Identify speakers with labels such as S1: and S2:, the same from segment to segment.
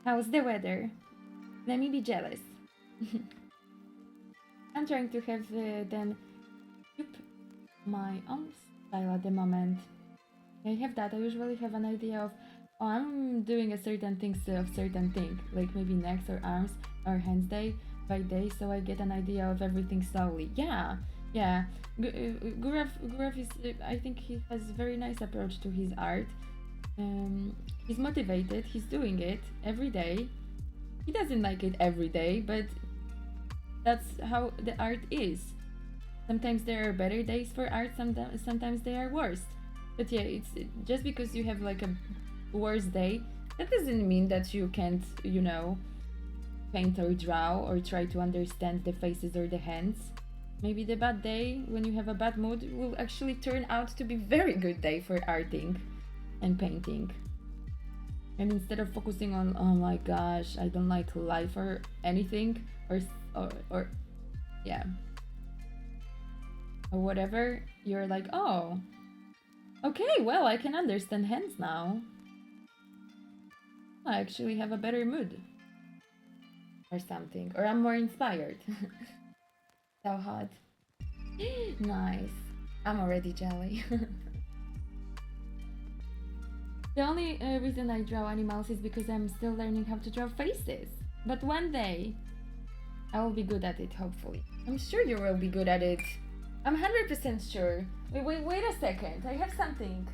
S1: How's the weather? Let me be jealous. I'm trying to have then keep my own style at the moment. I have that. I usually have an idea of, oh, I'm doing a certain thing of certain thing, like maybe necks or arms or hands day by day, so I get an idea of everything slowly. Yeah, yeah. Gurav is, I think he has a very nice approach to his art. He's motivated. He's doing it every day. He doesn't like it every day, but that's how the art is. Sometimes there are better days for art. Sometimes they are worse. But yeah, it's just because you have like a worse day, that doesn't mean that you can't, paint or draw or try to understand the faces or the hands. Maybe the bad day, when you have a bad mood, will actually turn out to be very good day for arting and painting. And instead of focusing on, oh my gosh, I don't like life or anything, or yeah, or whatever, you're like, oh, okay, well, I can understand hands now. I actually have a better mood. Or something. Or I'm more inspired. So hot. Nice. I'm already jelly. The only reason I draw animals is because I'm still learning how to draw faces. But one day, I will be good at it, hopefully. I'm sure you will be good at it. I'm 100% sure. Wait a second. I have something.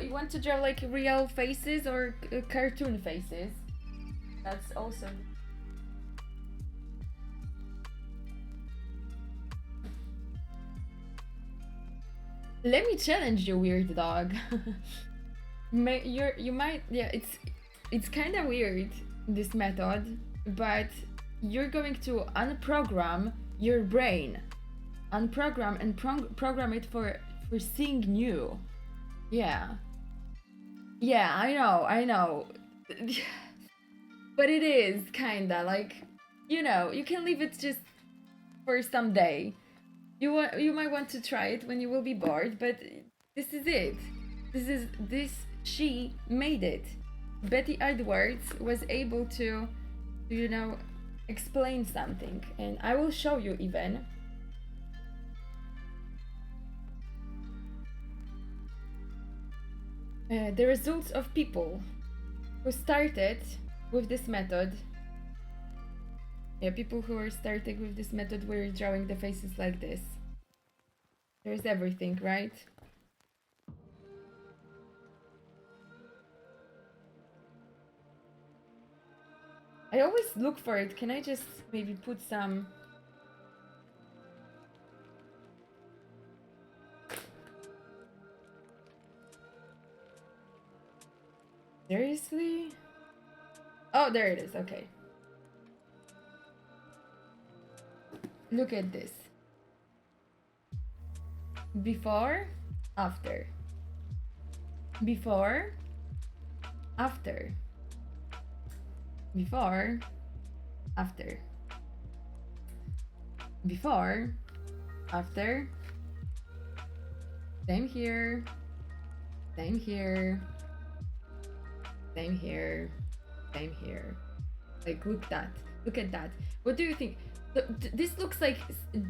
S1: You want to draw like real faces or cartoon faces? That's awesome. Let me challenge you, weird dog. You might, yeah, it's kind of weird, this method, but you're going to unprogram your brain, unprogram and program it for seeing new. Yeah. Yeah, I know. But it is kinda like, you can leave it just for some day. You might want to try it when you will be bored, but this is it. She made it. Betty Edwards was able to explain something, and I will show you even. The results of people who started with this method. Yeah, people who are starting with this method were drawing the faces like this. There's everything, right? I always look for it. Can I just maybe put some... Seriously? Oh, there it is. Okay. Look at this. Before, after. Before, after. Before, after. Before, after. Same here. Same here. Same here. Same here. Like, look at that. What do you think? This looks like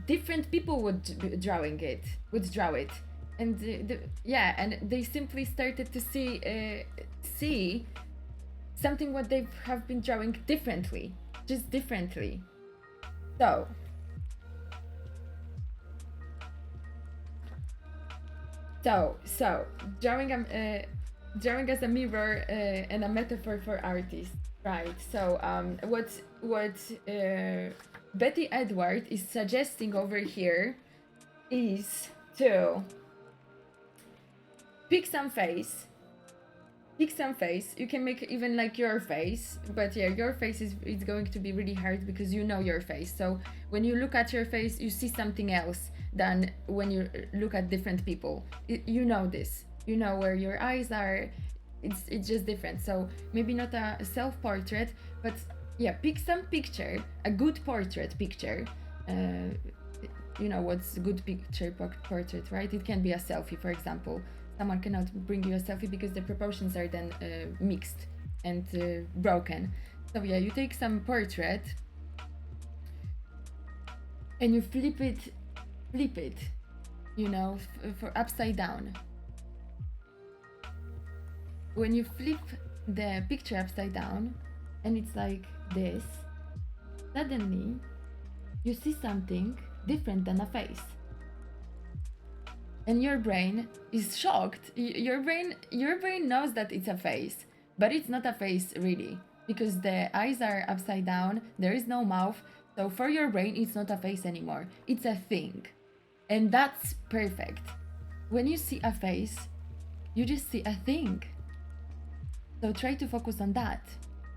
S1: different people would draw it, and yeah, and they simply started to see something what they have been drawing differently, just differently. So drawing as a mirror and a metaphor for artists, right? So what Betty Edward is suggesting over here is to pick some face. You can make even like your face, but yeah, your face is going to be really hard because you know your face. So when you look at your face, you see something else than when you look at different people. You know this. You know where your eyes are. It's just different. So maybe not a self-portrait, but yeah, pick some picture, a good portrait picture. You know what's a good picture portrait, right? It can be a selfie, for example. someone cannot bring you a selfie because the proportions are then mixed and broken. So yeah, you take some portrait and you flip it, you know, for upside down. When you flip the picture upside down and it's like this, suddenly you see something different than a face. And your brain is shocked. Your brain knows that it's a face, but it's not a face really, because the eyes are upside down, there is no mouth, so for your brain it's not a face anymore, it's a thing. And that's perfect. When you see a face, you just see a thing. So try to focus on that.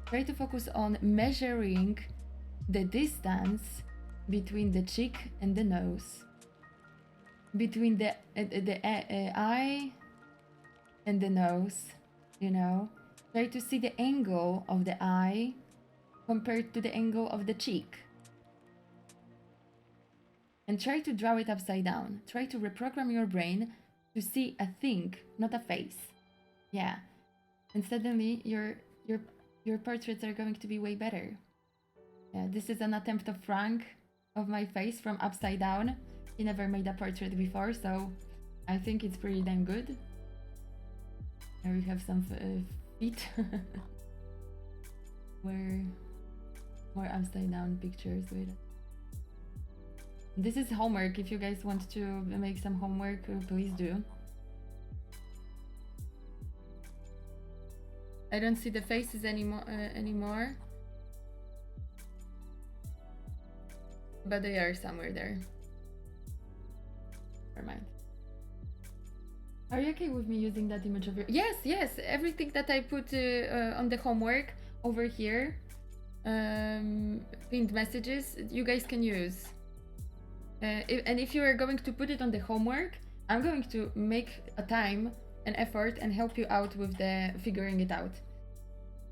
S1: Try to focus on measuring the distance between the cheek and the nose, between the eye and the nose, you know. Try to see the angle of the eye compared to the angle of the cheek. And try to draw it upside down. Try to reprogram your brain to see a thing, not a face. Yeah. And suddenly your portraits are going to be way better. Yeah, this is an attempt of Frank of my face from upside down. He never made a portrait before, so I think it's pretty damn good. Here we have some feet. More upside down pictures with it. This is homework. If you guys want to make some homework, please do. I don't see the faces anymore. But they are somewhere there. Never mind. Are you okay with me using that image of your... Yes, everything that I put on the homework over here, pinned messages, you guys can use. And if you are going to put it on the homework, I'm going to make a time, an effort, and help you out with the figuring it out.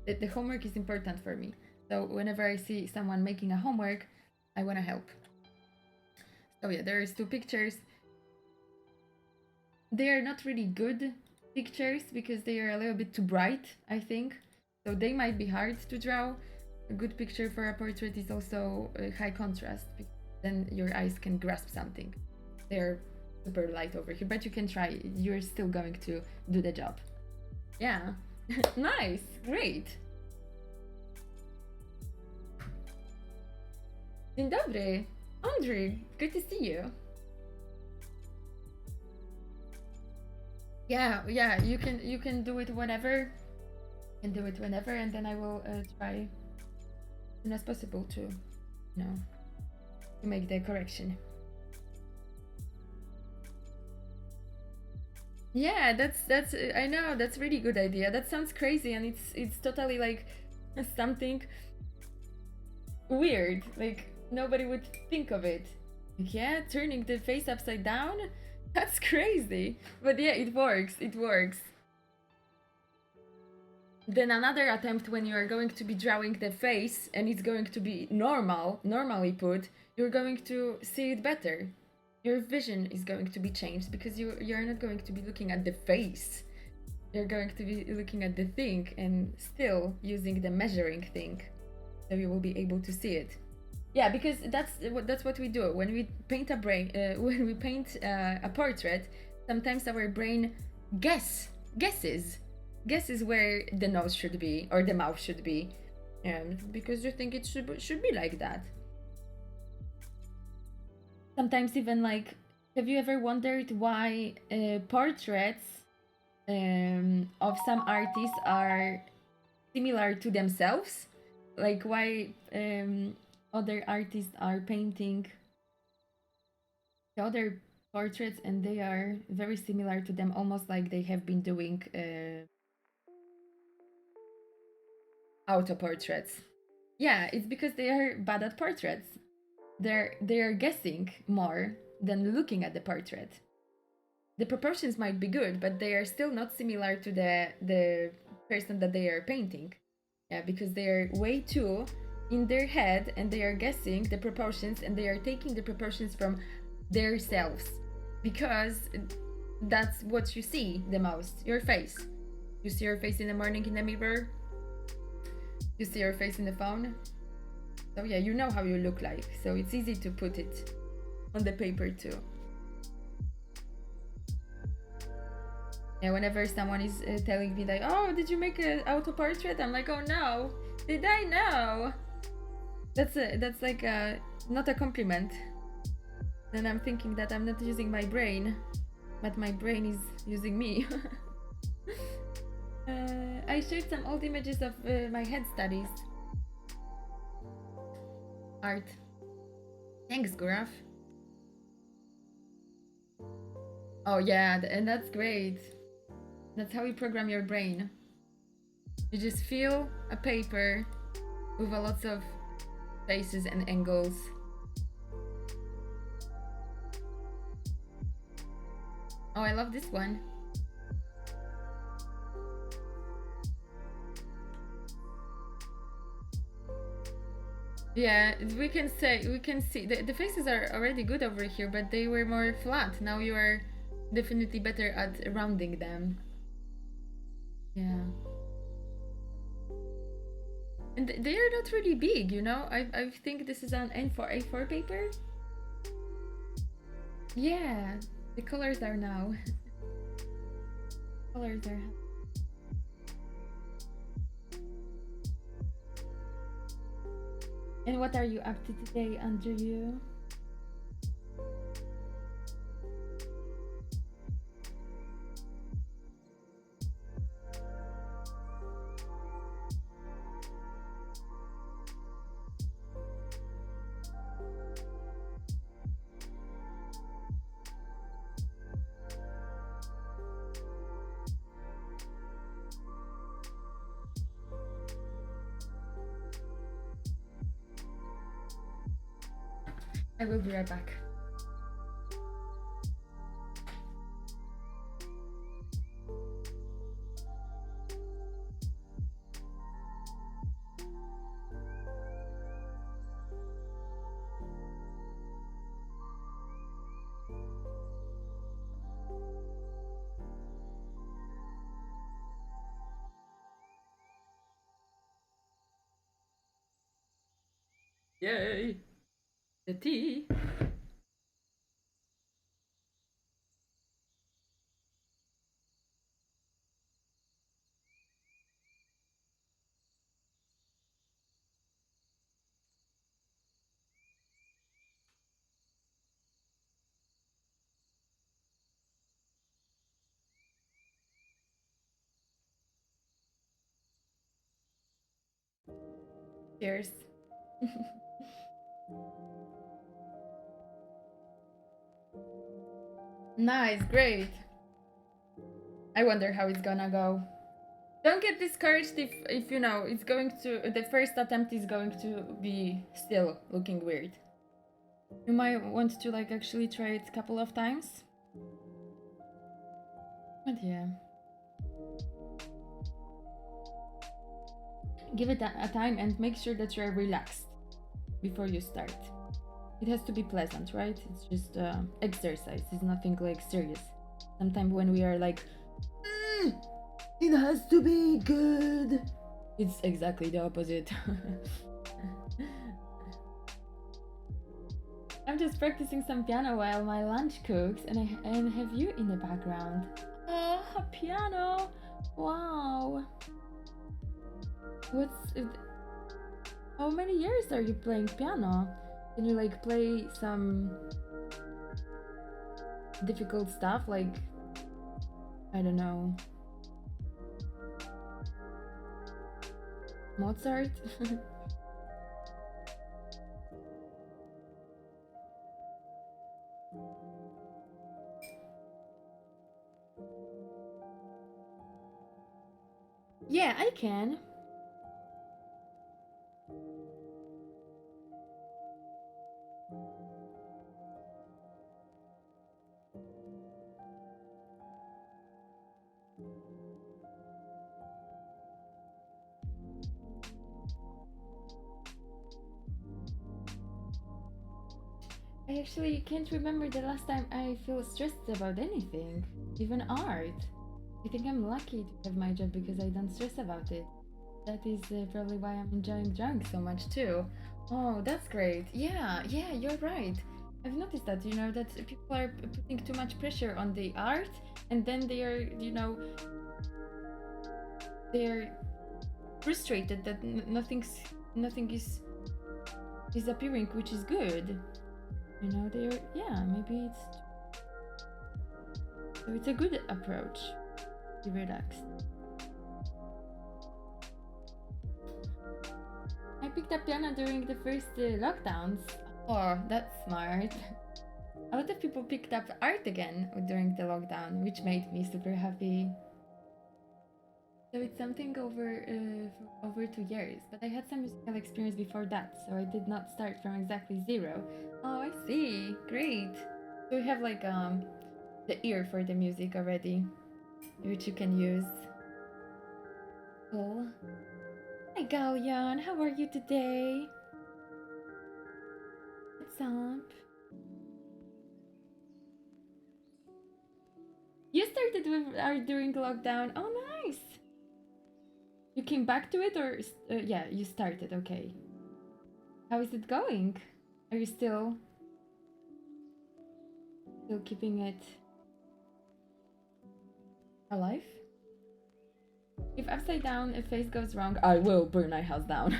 S1: The homework is important for me. So whenever I see someone making a homework, I want to help. So yeah, there is 2 pictures. They are not really good pictures because they are a little bit too bright, I think. So they might be hard to draw. A good picture for a portrait is also high contrast. Then your eyes can grasp something. They're super light over here, but you can try. You're still going to do the job. Yeah. Nice. Great. Dzień dobry. Andrew, good to see you. Yeah, you can do it whenever. And then I will try as soon as possible to, you know, to make the correction. Yeah, that's I know, that's really good idea. That sounds crazy, and it's totally like something weird. Like nobody would think of it. Like, yeah, turning the face upside down? That's crazy. But yeah, it works. Then another attempt when you are going to be drawing the face and it's going to be normally put, you're going to see it better. Your vision is going to be changed because you're not going to be looking at the face. You're going to be looking at the thing and still using the measuring thing, so you will be able to see it. Yeah, because that's what we do when we paint a portrait. Sometimes our brain guesses where the nose should be or the mouth should be, because you think it should be like that. Sometimes even like, have you ever wondered why portraits of some artists are similar to themselves? Like why other artists are painting the other portraits and they are very similar to them, almost like they have been doing auto portraits. Yeah, it's because they are bad at portraits. They're guessing more than looking at the portrait. The proportions might be good, but they are still not similar to the person that they are painting. Yeah, because they are way too in their head and they are guessing the proportions and they are taking the proportions from themselves. Because that's what you see the most, your face. You see your face in the morning in the mirror, you see your face in the phone. So yeah, you know how you look like, so it's easy to put it on the paper too. Yeah, whenever someone is telling me like, oh, did you make an auto portrait? I'm like, oh no, did I know? That's like not a compliment. Then I'm thinking that I'm not using my brain, but my brain is using me. I shared some old images of my head studies. Art. Thanks, Guraf. Oh yeah, and that's great. That's how you program your brain. You just feel a paper with a lots of faces and angles. Oh, I love this one. Yeah, we can see the faces are already good over here, but they were more flat. Now you are definitely better at rounding them. Yeah. And they are not really big, you know? I think this is an A4 paper. Yeah, the colors are now. Colors are. And what are you up to today, Andrew? I will be right back. Yay! The tea! Cheers. Nice, great. I wonder how it's gonna go. Don't get discouraged if you know it's going to the first attempt is going to be still looking weird. You might want to like actually try it a couple of times. But yeah. Give it a time and make sure that you're relaxed before you start. It has to be pleasant, right? It's just exercise. It's nothing like serious. Sometimes when we are like, it has to be good, it's exactly the opposite. I'm just practicing some piano while my lunch cooks, and I have you in the background. Oh, piano! Wow. What's it? How many years are you playing piano? Can you like play some difficult stuff like I don't know, Mozart? Yeah, I can. I actually can't remember the last time I feel stressed about anything, even art. I think I'm lucky to have my job because I don't stress about it. That is probably why I'm enjoying drawing so much too. Oh, that's great. Yeah, yeah, you're right. I've noticed that, that people are putting too much pressure on the art and then they are, they're frustrated that nothing is appearing, which is good. They're, yeah, maybe it's a good approach. Be relaxed. I picked up piano during the first lockdowns. Oh, that's smart. A lot of people picked up art again during the lockdown, which made me super happy. So it's something over 2 years, but I had some musical experience before that, so I did not start from exactly zero. Oh, I see. Great. So you have like the ear for the music already, which you can use. Cool. Hi Gallion, how are you today? What's up? You started with art during lockdown. Oh, nice. You came back to it, or yeah, you started. Okay. How is it going? Are you still keeping it alive? If upside down a face goes wrong, I will burn my house down.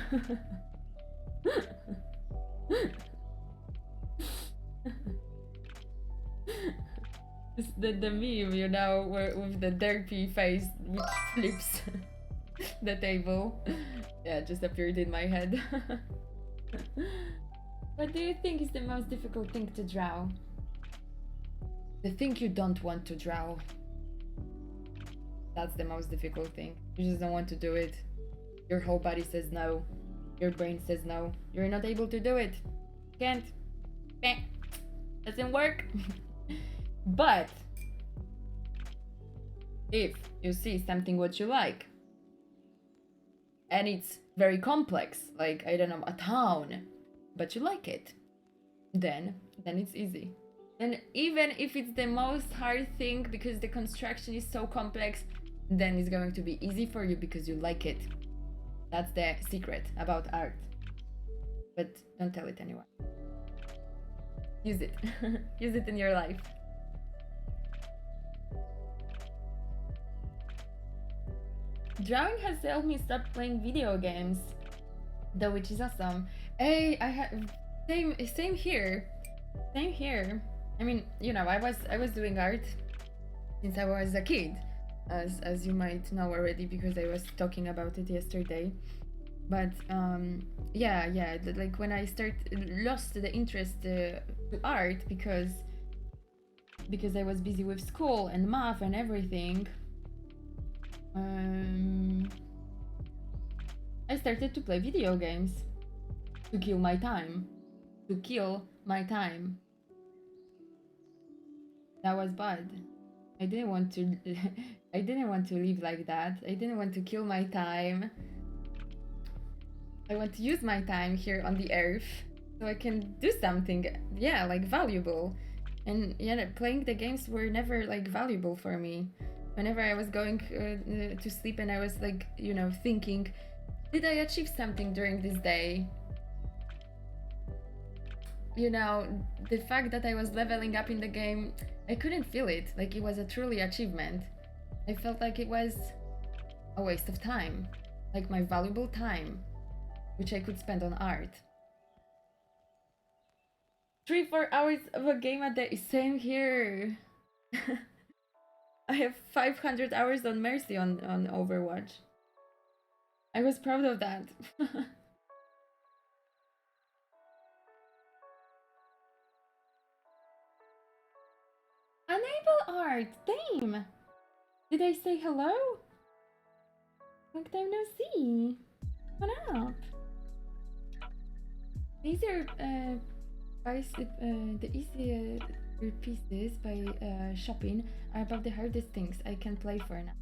S1: It's the meme, where, with the derpy face which flips the table. Yeah, it just appeared in my head. What do you think is the most difficult thing to draw? The thing you don't want to draw. That's the most difficult thing. You just don't want to do it. Your whole body says no. Your brain says no. You're not able to do it. Can't. Doesn't work. But if you see something what you like, and it's very complex, like, I don't know, a town, but you like it, then it's easy. And even if it's the most hard thing because the construction is so complex, then it's going to be easy for you because you like it. That's the secret about art. But don't tell it anyone. Use it. Use it in your life. Drawing has helped me stop playing video games, though, which is awesome. Hey, I have same here. Same here. I mean, I was doing art since I was a kid, as you might know already because I was talking about it yesterday. But yeah, like when I lost the interest to art because I was busy with school and math and everything. I started to play video games to kill my time. That was bad. I didn't want to I didn't want to live like that. I didn't want to kill my time. I want to use my time here on the earth so I can do something, yeah, like valuable. And yeah, playing the games were never like valuable for me. Whenever I was going to sleep and I was like, thinking, did I achieve something during this day? The fact that I was leveling up in the game, I couldn't feel it like it was a truly achievement. I felt like it was a waste of time, like my valuable time, which I could spend on art. 3-4 hours of a game a day, same here. I have 500 hours on Mercy on Overwatch. I was proud of that. Enable art! Damn! Did I say hello? Long time no see. What up? These are the easier pieces by shopping are about the hardest things I can play for now.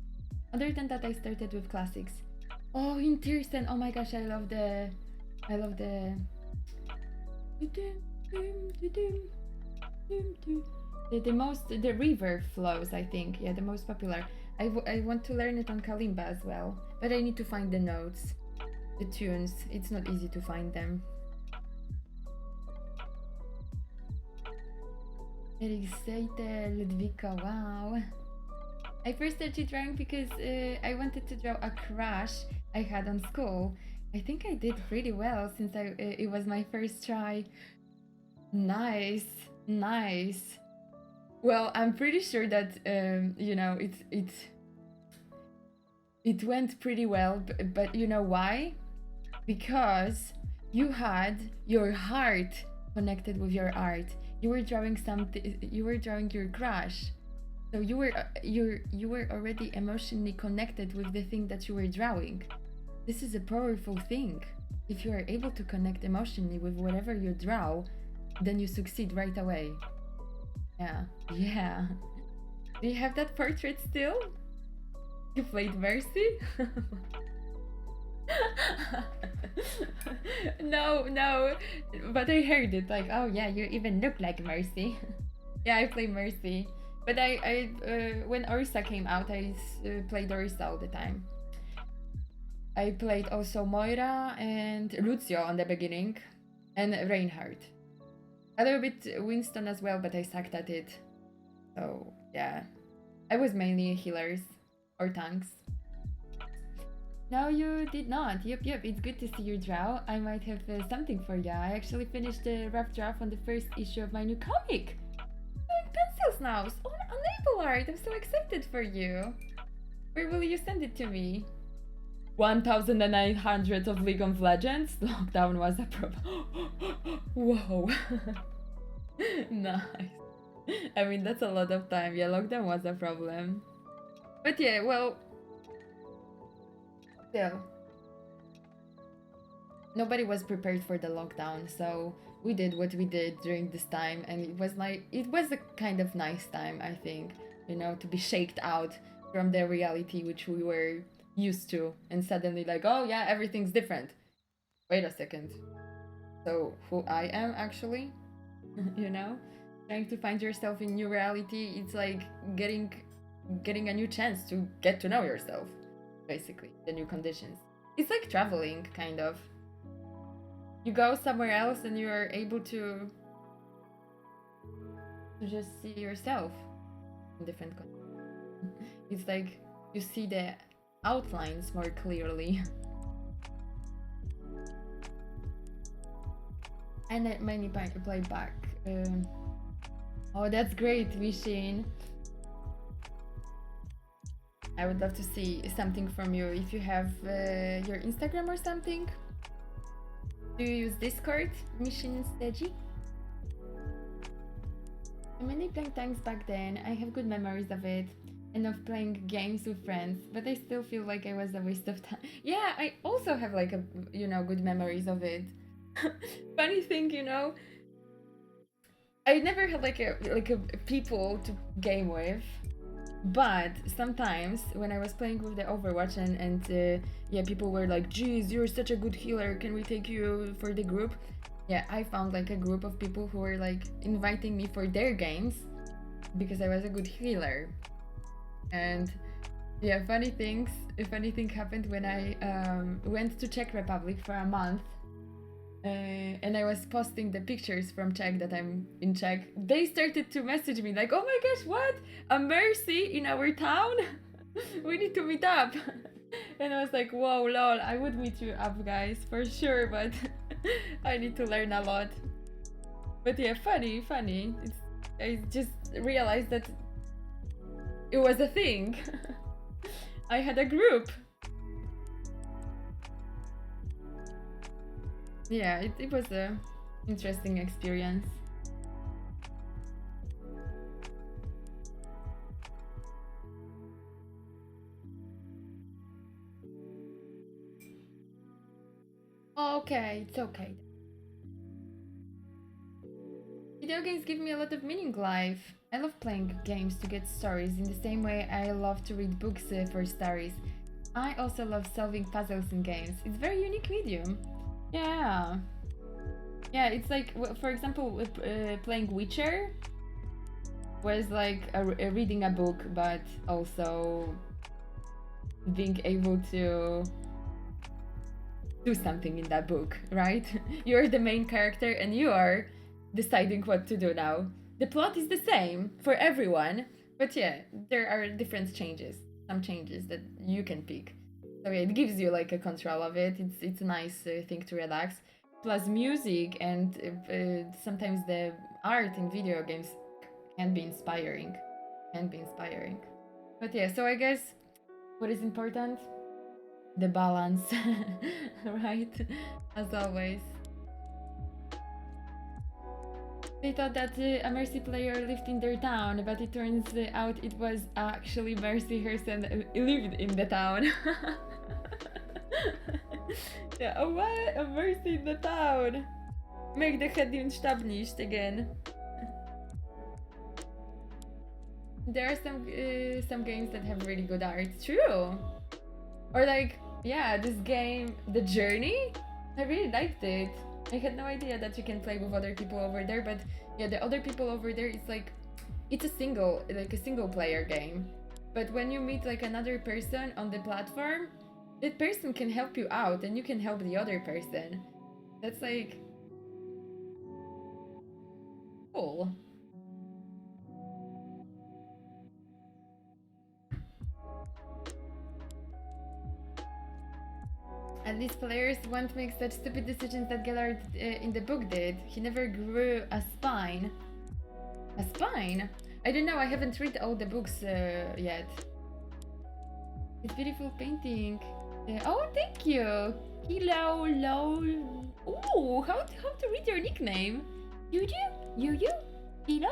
S1: Other than that, I started with classics. Oh, in Tirsten! Oh my gosh, I love the The river flows, I think. Yeah, the most popular. I want to learn it on Kalimba as well, but I need to find the notes, the tunes. It's not easy to find them. Ericsater, Ludwika, wow. I first started drawing because I wanted to draw a crush I had on school. I think I did pretty well since it was my first try. Nice, nice. Well, I'm pretty sure that you know it went pretty well, but you know why? Because you had your heart connected with your art. You were drawing something. You were drawing your crush, so you were already emotionally connected with the thing that you were drawing. This is a powerful thing. If you are able to connect emotionally with whatever you draw, then you succeed right away. Yeah, yeah. Do you have that portrait still? You played Mercy? No, but I heard it like, oh yeah, you even look like Mercy. Yeah, I play Mercy, but I when Orisa came out, I played Orisa all the time. I played also Moira and Lucio on the beginning, and Reinhardt. A little bit Winston as well, but I sucked at it. So yeah, I was mainly healers or tanks. No, you did not. Yep. It's good to see you draw. I might have something for you. I actually finished the rough draft on the first issue of my new comic. Doing pencils now. So on label art. I'm so excited for you. Where will you send it to me? 1,900 of League of Legends. Lockdown was a problem. Whoa. Nice. I mean, that's a lot of time. Yeah, lockdown was a problem. But yeah, well, still, nobody was prepared for the lockdown, so we did what we did during this time, and it was a kind of nice time, I think, you know, to be shaked out from the reality which we were used to, and suddenly like, oh yeah, everything's different. Wait a second. So who I am actually, you know, trying to find yourself in new reality, it's like getting a new chance to get to know yourself, basically, the new conditions. It's like traveling, kind of. You go somewhere else and you are able to just see yourself in different conditions. It's like you see the outlines more clearly. And let me play back. Oh, that's great, Vishin. I would love to see something from you. If you have your Instagram or something. Do you use Discord, Mishin Steji? Many playing times back then. I have good memories of it and of playing games with friends, but I still feel like I was a waste of time. Yeah, I also have like a good memories of it. Funny thing, I never had like a people to game with. But sometimes when I was playing with the Overwatch and yeah, people were like, geez, you're such a good healer, can we take you for the group? Yeah, I found like a group of people who were like inviting me for their games because I was a good healer. And yeah, funny thing happened when I went to Czech Republic for a month. And I was posting the pictures from Czech that I'm in Czech. They started to message me like, oh my gosh, what? A Mercy in our town? We need to meet up. And I was like, whoa, lol, I would meet you up, guys, for sure, but I need to learn a lot. But yeah, funny. I just realized that it was a thing. I had a group. Yeah, it was a interesting experience. Okay, it's okay. Video games give me a lot of meaning in life. I love playing games to get stories in the same way I love to read books for stories. I also love solving puzzles in games. It's a very unique medium. Yeah, it's like, for example, with playing Witcher. was like reading a book, but also being able to do something in that book, right? You're the main character and you are deciding what to do now. The plot is the same for everyone, but yeah, there are different changes, some changes that you can pick. So yeah, it gives you like a control of it. It's a nice thing to relax. Plus music and sometimes the art in video games can be inspiring. Can be inspiring. But yeah, so I guess what is important? The balance, right? As always. They thought that a Mercy player lived in their town, but it turns out it was actually Mercy herself lived in the town. Yeah, oh what? A Mercy in the town! Make the head stab nicht again. There are some games that have really good art. True. Or like, yeah, this game, The Journey, I really liked it. I had no idea that you can play with other people over there, but yeah, the other people over there, it's a single player game. But when you meet like another person on the platform, that person can help you out and you can help the other person. That's like cool. At least players won't make such stupid decisions that Gellard in the book did. He never grew a spine. A spine? I don't know, I haven't read all the books yet. It's beautiful painting. Oh, thank you! Kilo Lol. Ooh, how to read your nickname? Yuyu? Kilo?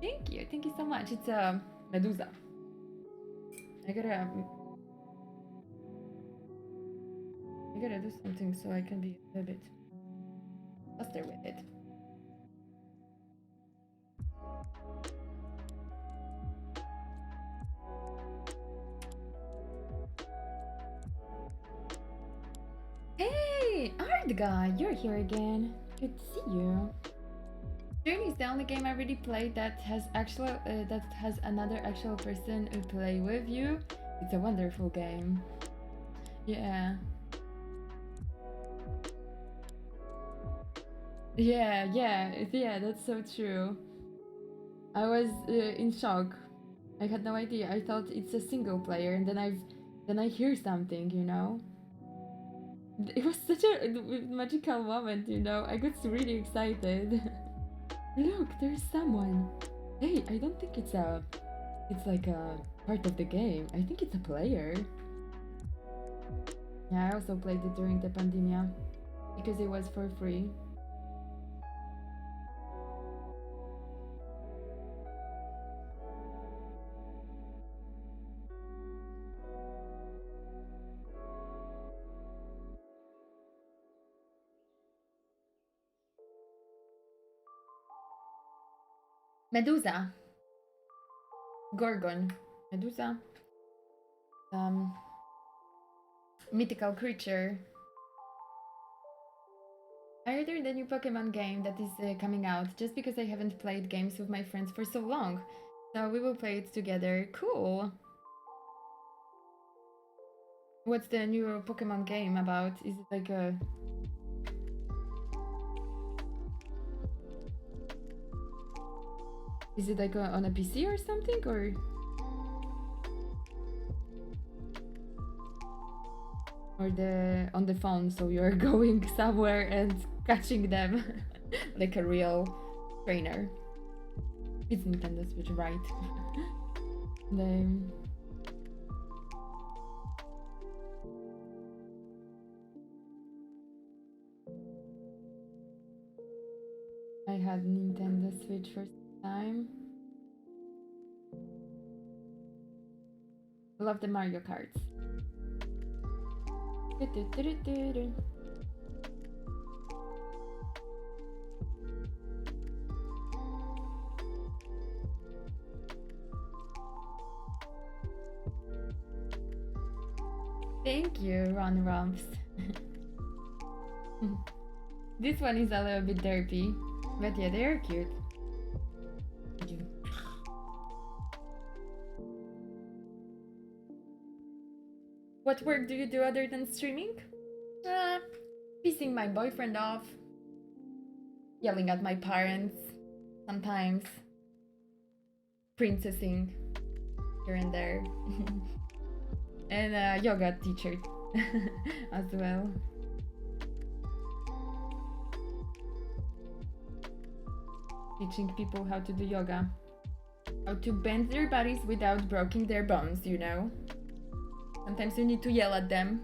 S1: Thank you so much. It's Medusa. I gotta do something so I can be a bit faster with it. Hey, Art Guy, you're here again. Good to see you. Journey is the only game I really played that has another actual person to play with you. It's a wonderful game. Yeah. Yeah, that's so true. I was in shock. I had no idea. I thought it's a single player, and then I hear something, you know. It was such a magical moment, you know. I got really excited. Look, there's someone. Hey, I don't think it's like a part of the game. I think it's a player. Yeah, I also played it during the pandemia because it was for free. Medusa. Gorgon. Medusa. Mythical creature. I heard the new Pokemon game that is coming out just because I haven't played games with my friends for so long. So we will play it together. Cool. What's the new Pokemon game about? Is it like a... Is it like on a PC or something, or? Or on the phone, so you're going somewhere and catching them like a real trainer. It's Nintendo Switch, right? I had Nintendo Switch for some time. Love the Mario Karts. Thank you, Ron Rumps. This one is a little bit derpy, but yeah, they're cute. What work do you do other than streaming? Uh, pissing my boyfriend off, yelling at my parents, sometimes princessing here and there, and a yoga teacher as well. Teaching people how to do yoga, how to bend their bodies without breaking their bones, you know? Sometimes you need to yell at them.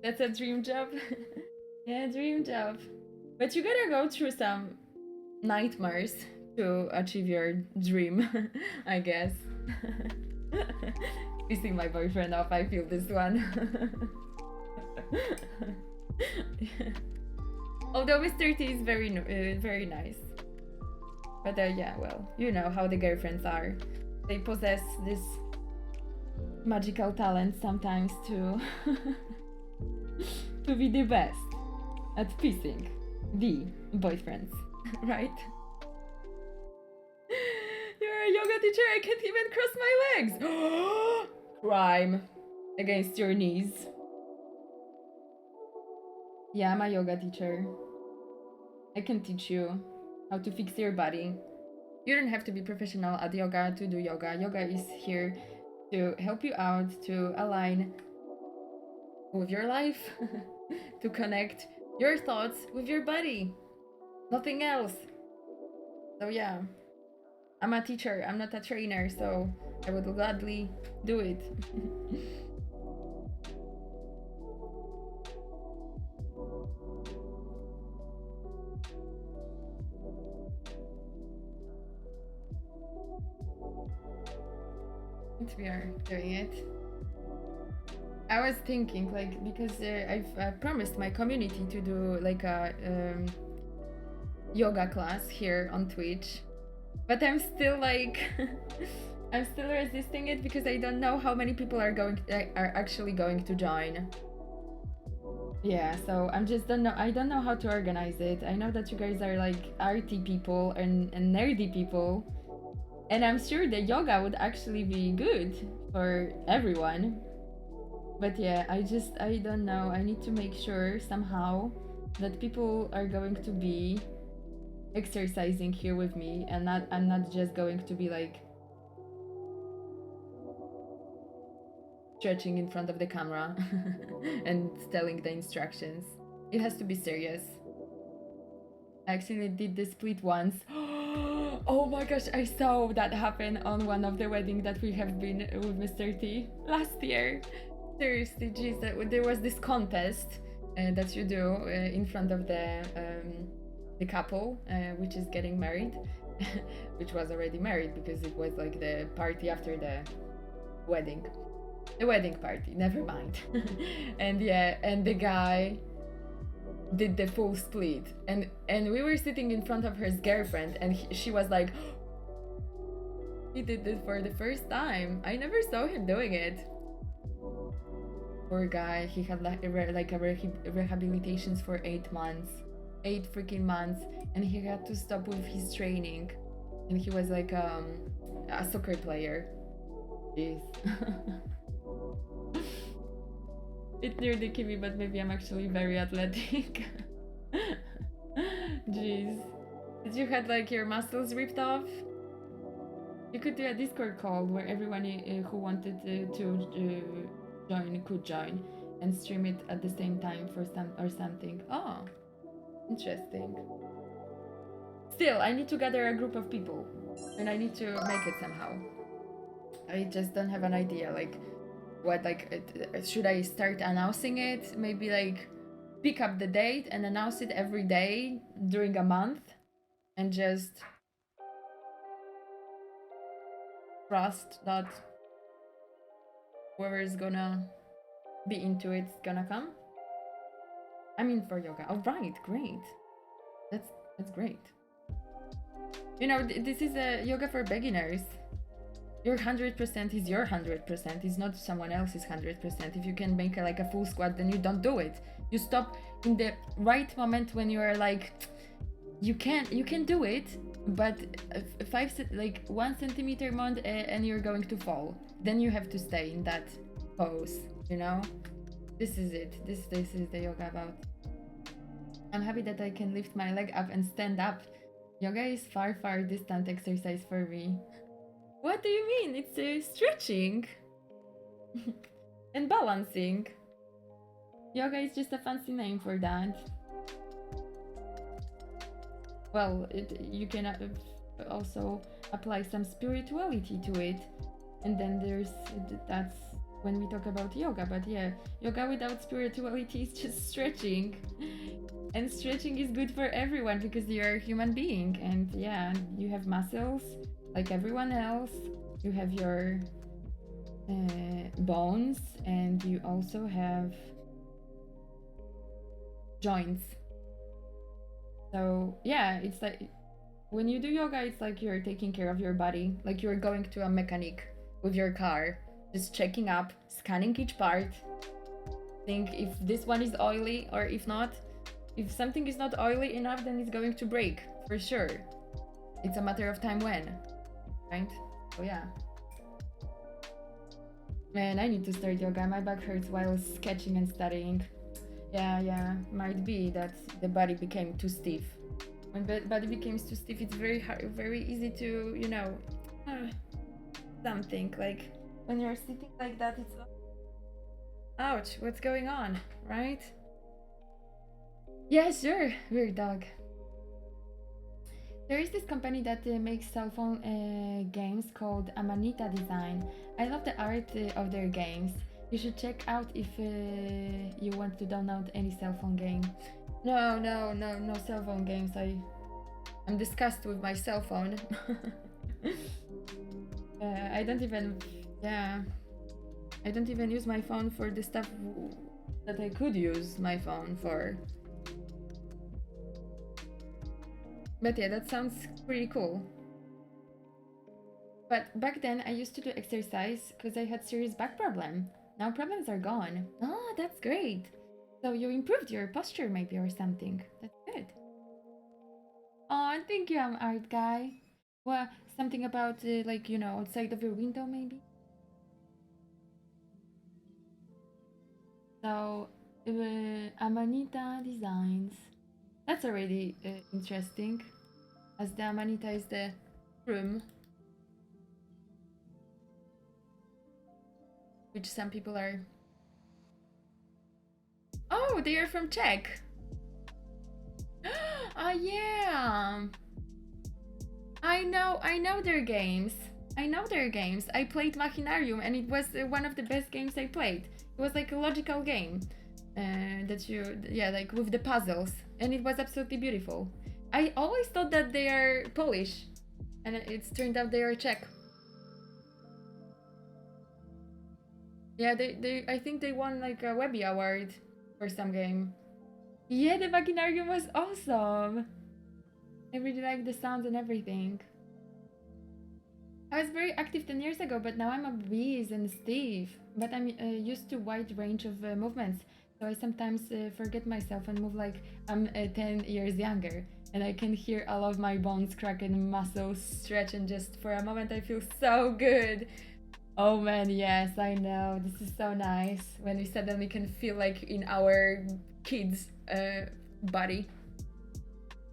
S1: That's a dream job. Yeah, dream job. But you gotta go through some nightmares to achieve your dream, I guess. Pissing my boyfriend off, I feel this one. Although Mr. T is very nice. But yeah, well, you know how the girlfriends are. They possess this magical talent sometimes to to be the best at pissing the boyfriends, right? You're a yoga teacher, I can't even cross my legs! Crime against your knees. Yeah, I'm a yoga teacher. I can teach you how to fix your body. You don't have to be professional at yoga to do yoga. Yoga is here to help you out, to align with your life, to connect your thoughts with your body. Nothing else. So yeah, I'm a teacher, I'm not a trainer, so I would gladly do it. We are doing it. I was thinking, like, because I've promised my community to do like a yoga class here on Twitch, but I'm still like, I'm still resisting it because I don't know how many people are actually going to join. Yeah, so I don't know how to organize it. I know that you guys are like arty people and nerdy people, and I'm sure the yoga would actually be good for everyone. But yeah, I don't know. I need to make sure somehow that people are going to be exercising here with me, and I'm not just going to be like stretching in front of the camera and telling the instructions. It has to be serious. I actually did the split once. Oh my gosh, I saw that happen on one of the weddings that we have been with Mr. T last year. Seriously, geez, there was this contest that you do in front of the couple, which is getting married, which was already married because it was like the party after the wedding. The wedding party, never mind. And yeah, and the guy did the full split, and we were sitting in front of his girlfriend, and she was like, he did it for the first time. I never saw him doing it. Poor guy, he had like rehabilitations for 8 months, 8 freaking months, and he had to stop with his training, and he was like a soccer player. Jeez. It nearly killed me, but maybe I'm actually very athletic. Jeez. Did you had like your muscles ripped off? You could do a Discord call where everyone who wanted to join could join and stream it at the same time for something. Oh, interesting. Still, I need to gather a group of people and I need to make it somehow. I just don't have an idea, like what, like should I start announcing it? Maybe like pick up the date and announce it every day during a month and just trust that whoever is gonna be into it's gonna come. I'm in for yoga. Oh right, great. That's great. You know, this is a yoga for beginners. Your 100% is your 100%. It's not someone else's 100%. If you can make like a full squat, then you don't do it. You stop in the right moment when you are like, you can do it, but 1 centimeter more and you're going to fall. Then you have to stay in that pose, you know? This is it. This is the yoga about. I'm happy that I can lift my leg up and stand up. Yoga is far distant exercise for me. What do you mean? It's stretching and balancing. Yoga is just a fancy name for that. Well, you can also apply some spirituality to it, and then that's when we talk about yoga. But yeah, yoga without spirituality is just stretching, and stretching is good for everyone because you're a human being, and yeah, you have muscles like everyone else. You have your bones, and you also have joints. So yeah, it's like when you do yoga, it's like you're taking care of your body, like you're going to a mechanic with your car, just checking up, scanning each part, think if this one is oily or if not. If something is not oily enough, then it's going to break for sure. It's a matter of time when, right? So yeah. Man, I need to start yoga. My back hurts while sketching and studying. Yeah, might be that the body became too stiff. When the body becomes too stiff, it's very hard, very easy to, something like when you're sitting like that, it's like, ouch, what's going on, right? Yeah, sure, weird dog. There is this company that makes cell phone games called Amanita Design. I love the art of their games. You should check out if you want to download any cell phone game. No cell phone games. I'm disgusted with my cell phone. I don't even use my phone for the stuff that I could use my phone for. But yeah, that sounds pretty cool. But back then I used to do exercise because I had serious back problem. Now problems are gone. Oh, that's great. So you improved your posture maybe or something. That's good. Oh, thank you, I'm art guy. Well, something about outside of your window maybe? So, Amanita Designs. That's already interesting, as the Amanita is the room, which some people are. Oh, they are from Czech. Ah, yeah. I know their games. I played Machinarium, and it was one of the best games I played. It was like a logical game. Like with the puzzles, and it was absolutely beautiful. I always thought that they are Polish, and it's turned out they are Czech. Yeah, I think they won like a Webby award for some game. Yeah, the Machinarium was awesome. I really like the sounds and everything. I was very active 10 years ago, but now I'm obese and stiff. But I'm used to wide range of movements. So I sometimes forget myself and move like I'm 10 years younger. And I can hear all of my bones crack and muscles stretch, and just for a moment I feel so good. Oh man, yes, I know. This is so nice when we suddenly can feel like in our kids' body.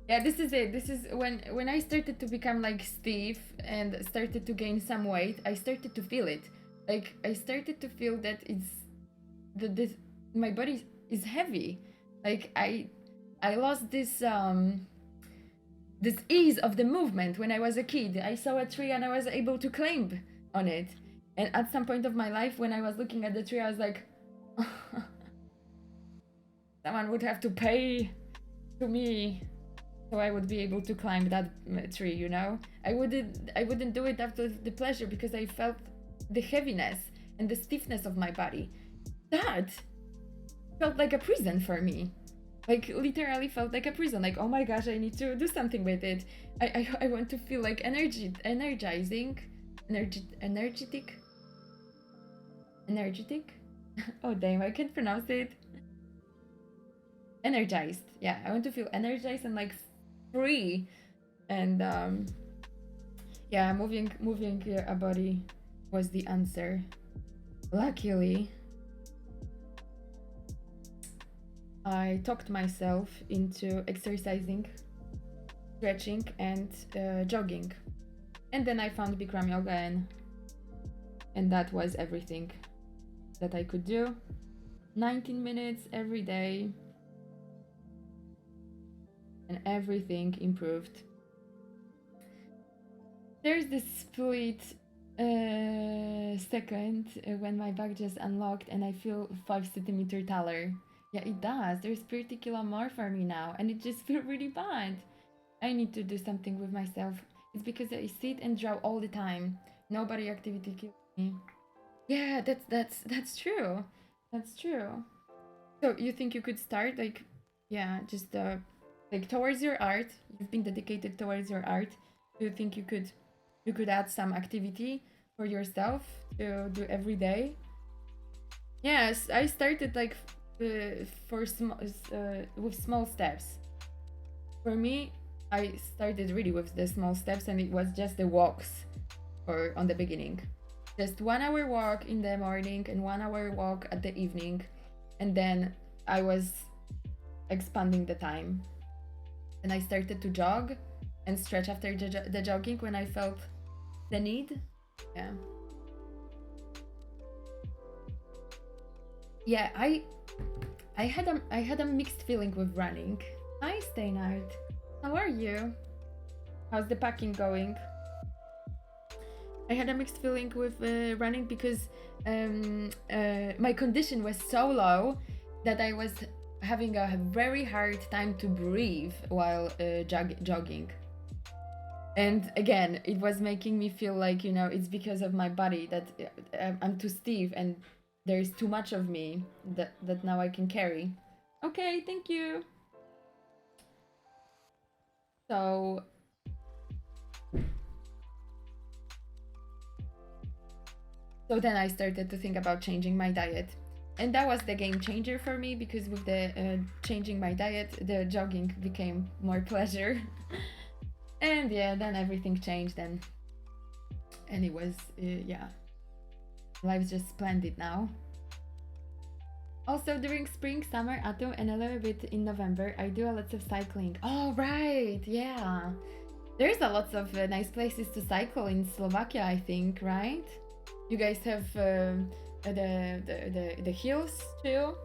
S1: Yeah, this is it. This is when I started to become like stiff and started to gain some weight, I started to feel it. Like I started to feel that my body is heavy. Like I lost this ease of the movement when I was a kid. I saw a tree and I was able to climb on it. And at some point of my life, when I was looking at the tree, I was like, someone would have to pay to me so I would be able to climb that tree, you know? I wouldn't do it after the pleasure, because I felt the heaviness and the stiffness of my body. That felt like a prison for me. Like literally felt like a prison. Like, oh my gosh, I need to do something with it. I want to feel like energizing, energetic. Oh damn, I can't pronounce it. Energized. Yeah, I want to feel energized and like free. And yeah, moving a body was the answer. Luckily, I talked myself into exercising, stretching, and jogging. And then I found Bikram yoga, and that was everything that I could do. 19 minutes every day, and everything improved. There's this split second when my back just unlocked and I feel 5 centimeters taller. Yeah, it does. There's 30 kilo more for me now, and it just feels really bad. I need to do something with myself. It's because I sit and draw all the time. No body activity kills me. Yeah, that's true. That's true. So you think you could start like, yeah, just like towards your art. You've been dedicated towards your art. Do you think you could add some activity for yourself to do every day? Yes, I started like with small steps. For me, I started really with the small steps, and it was just the walks for on the beginning. Just 1 hour walk in the morning and 1 hour walk at the evening, and then I was expanding the time. And I started to jog and stretch after the jogging when I felt the need. Yeah. Yeah, I had a mixed feeling with running. Hi, Steinard. How are you? How's the packing going? I had a mixed feeling with running because my condition was so low that I was having a very hard time to breathe while jogging. And again, it was making me feel like, it's because of my body that I'm too stiff and there's too much of me that now I can carry. Okay, thank you. So then I started to think about changing my diet. And that was the game changer for me, because with the changing my diet, the jogging became more pleasure. And yeah, then everything changed, and it was, yeah, life's just splendid now. Also, during spring, summer, autumn, and a little bit in November, I do a lot of cycling. Oh, right, yeah. There's a lot of nice places to cycle in Slovakia, I think, right? You guys have the hills too?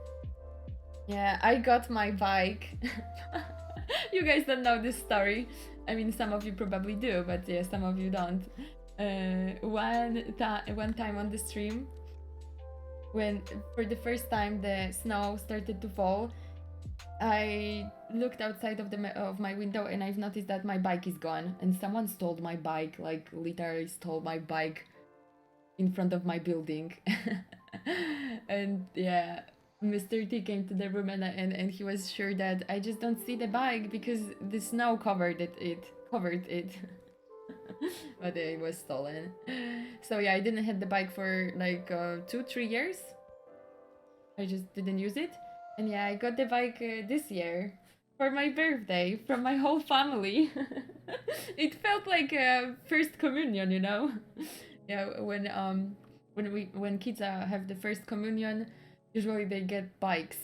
S1: Yeah, I got my bike. You guys don't know this story. I mean, some of you probably do, but yeah, some of you don't. One time on the stream, when for the first time the snow started to fall, I looked outside of my window and I've noticed that my bike is gone, and someone stole my bike, like literally stole my bike in front of my building. And yeah, Mr. T came to the room, and he was sure that I just don't see the bike because the snow covered it. But it was stolen. So yeah, I didn't have the bike for like 2-3 years. I just didn't use it. And yeah, I got the bike this year for my birthday from my whole family. It felt like first communion, Yeah, when kids have the first communion, usually they get bikes.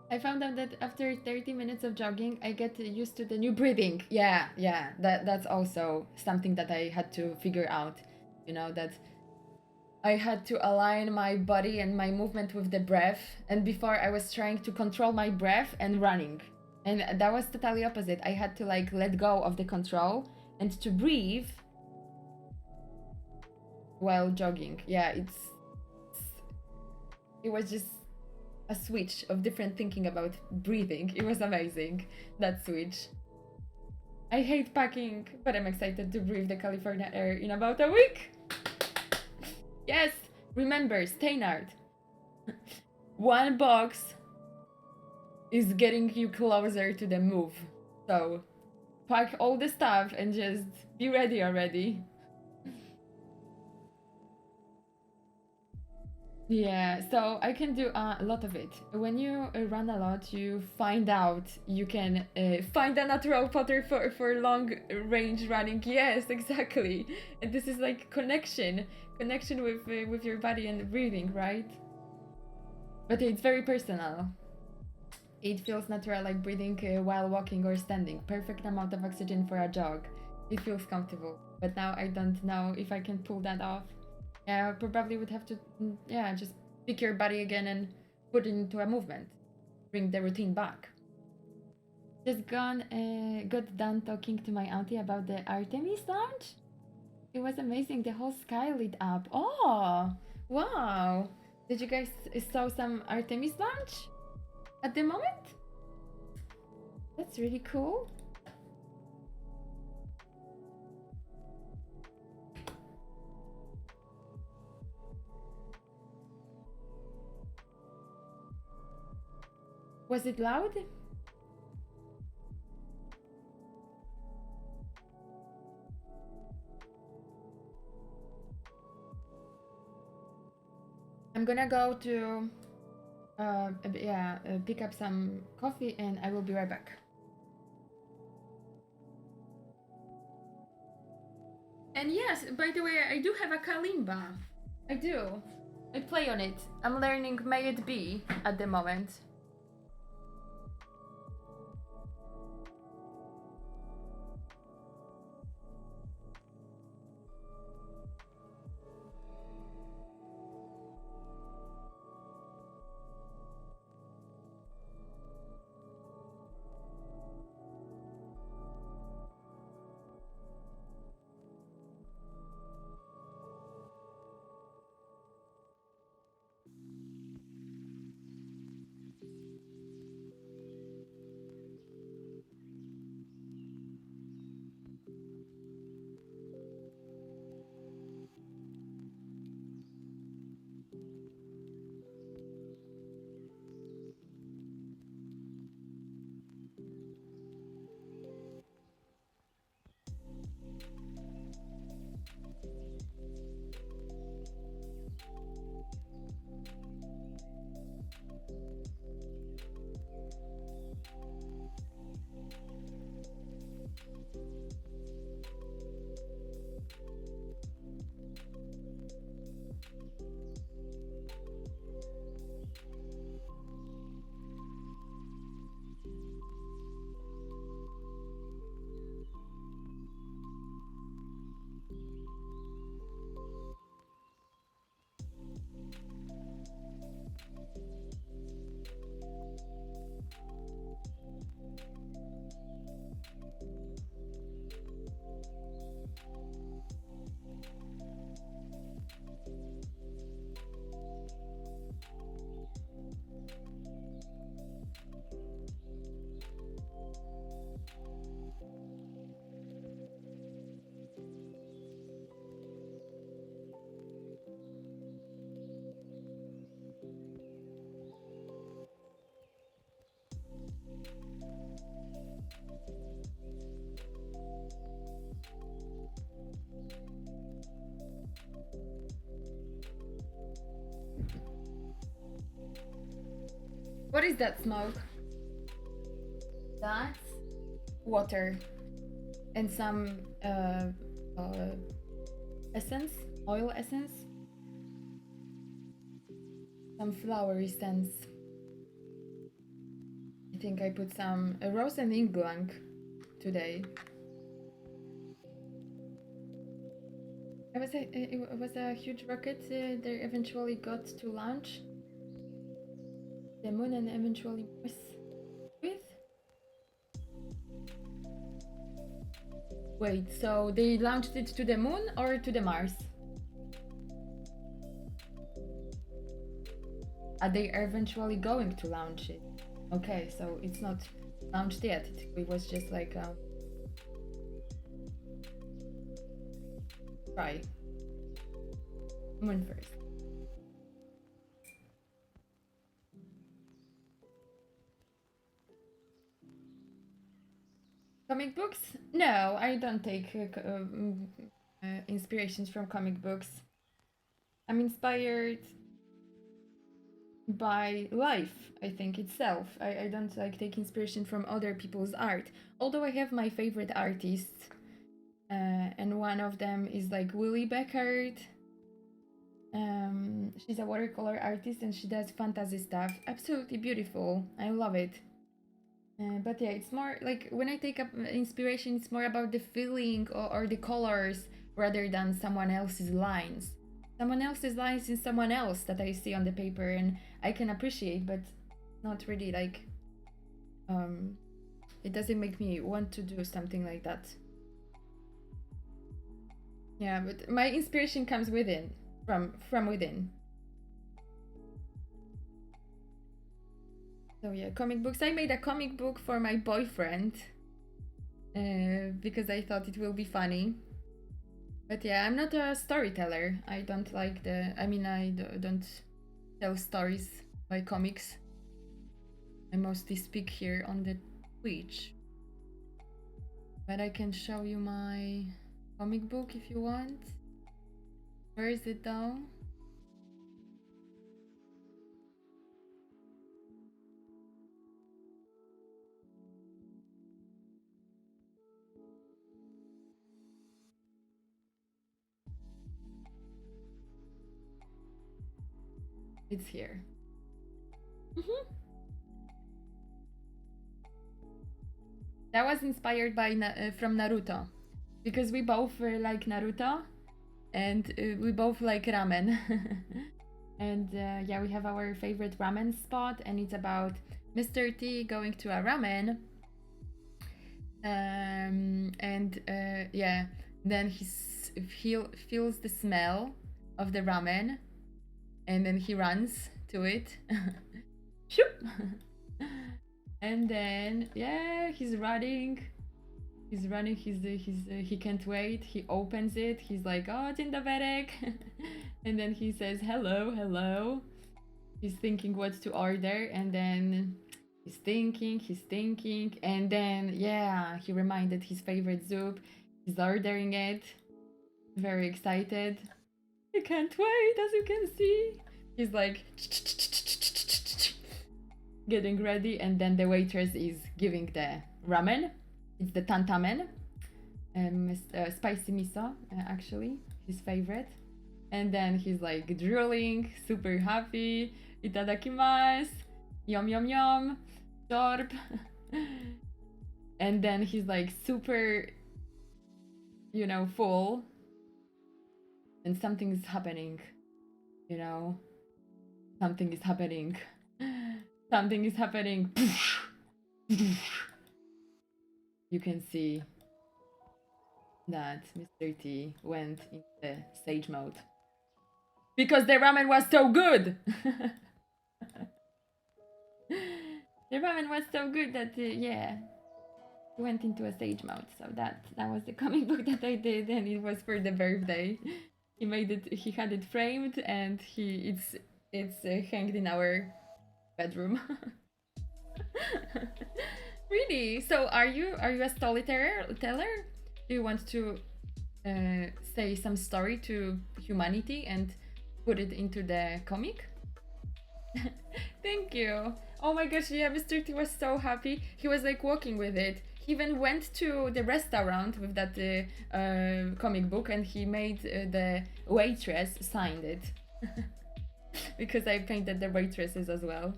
S1: I found out that after 30 minutes of jogging, I get used to the new breathing. Yeah, that's also something that I had to figure out. That I had to align my body and my movement with the breath. And before, I was trying to control my breath and running. And that was totally opposite. I had to like let go of the control and to breathe while jogging. Yeah, it was just a switch of different thinking about breathing. It was amazing, that switch. I hate packing, but I'm excited to breathe the California air in about a week. Yes, remember, Steinard. One box is getting you closer to the move. So pack all the stuff and just be ready already. Yeah, so I can do a lot of it. When you run a lot, you find out you can find a natural pattern for long range running. Yes, exactly. And this is like connection with your body and breathing, right? But it's very personal. It feels natural, like breathing while walking or standing. Perfect amount of oxygen for a jog. It feels comfortable. But now I don't know if I can pull that off. Yeah, probably would have to, yeah, just pick your body again and put it into a movement. Bring the routine back. Just got done talking to my auntie about the Artemis launch. It was amazing. The whole sky lit up. Oh, wow. Did you guys saw some Artemis launch at the moment? That's really cool. Was it loud? I'm gonna go to pick up some coffee and I will be right back. And yes, by the way, I do have a kalimba. I do. I play on it. I'm learning May It Be at the moment. What is that smoke? That's water and some essence, oil essence, some flowery scents. I think I put some rose and ink blanc today. It was a huge rocket they eventually got to launch the moon and eventually Mars with. Wait, so they launched it to the moon or to the Mars? Are they eventually going to launch it? Okay, so it's not launched yet. It was just like try. Moon first. Comic books? No, I don't take inspirations from comic books. I'm inspired by life, I think, itself. I don't like take inspiration from other people's art. Although I have my favorite artists, and one of them is like Willie Beckard. She's a watercolor artist and she does fantasy stuff. Absolutely beautiful. I love it. But yeah, it's more like when I take up inspiration, it's more about the feeling or the colors rather than someone else's lines. Someone else's lines is someone else that I see on the paper and I can appreciate, but not really like it doesn't make me want to do something like that. Yeah, but my inspiration comes within, from within. So yeah, comic books. I made a comic book for my boyfriend because I thought it will be funny. But yeah, I'm not a storyteller. I don't like the. I mean, don't tell stories by comics. I mostly speak here on the Twitch. But I can show you my comic book if you want. Where is it though? It's here. That was inspired by from Naruto, because we both like Naruto, and we both like ramen. And yeah, we have our favorite ramen spot, and it's about Mr. T going to a ramen. And yeah, then he feels the smell of the ramen, and then he runs to it. Shoop! And then yeah, he's running. He can't wait. He opens it. He's like, "Oh, dzień dobry," and then he says, "Hello, hello." He's thinking what to order, and then he's thinking, and then yeah, he reminded his favorite soup. He's ordering it. Very excited. I can't wait, as you can see. He's like getting ready, and then the waitress is giving the ramen. It's the tantamen, spicy miso, actually, his favorite. And then he's like drooling, super happy. Itadakimasu, yum yum yum, chorp. And then he's like super, full. And something is happening, something is happening. Something is happening. You can see that Mr. T went into sage mode. Because the ramen was so good! The ramen was so good that, yeah, he went into a sage mode. So that was the comic book that I did, and it was for the birthday. He made it. He had it framed, and it's hanged in our bedroom. Really? So are you a storyteller? Do you want to say some story to humanity and put it into the comic? Thank you. Oh my gosh, yeah, Mr. T was so happy. He was like walking with it. He even went to the restaurant with that comic book, and he made the waitress signed it. Because I painted the waitresses as well.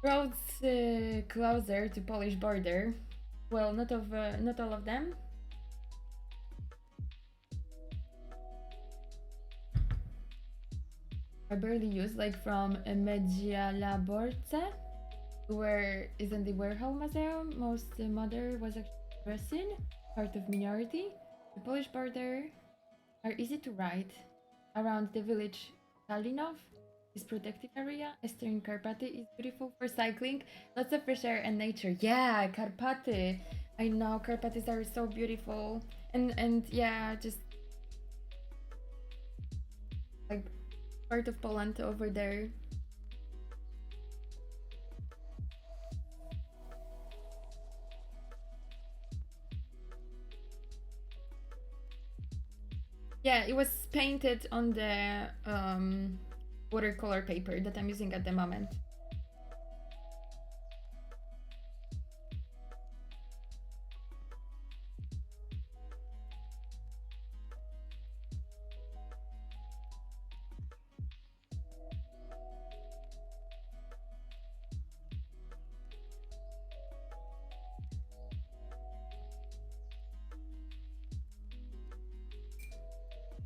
S1: Roads closer to Polish border. Well, not all of them. I barely use, like from Medialaborce, where isn't the Warhol Museum. Most mother was actually Russian, part of minority. The Polish border are easy to ride. Around the village Kalinov is protected area. Eastern Karpaty is beautiful for cycling. Lots of fresh air and nature. Yeah, Karpaty. I know Karpaties are so beautiful. And yeah, just like part of Poland over there. Yeah, it was painted on the watercolor paper that I'm using at the moment.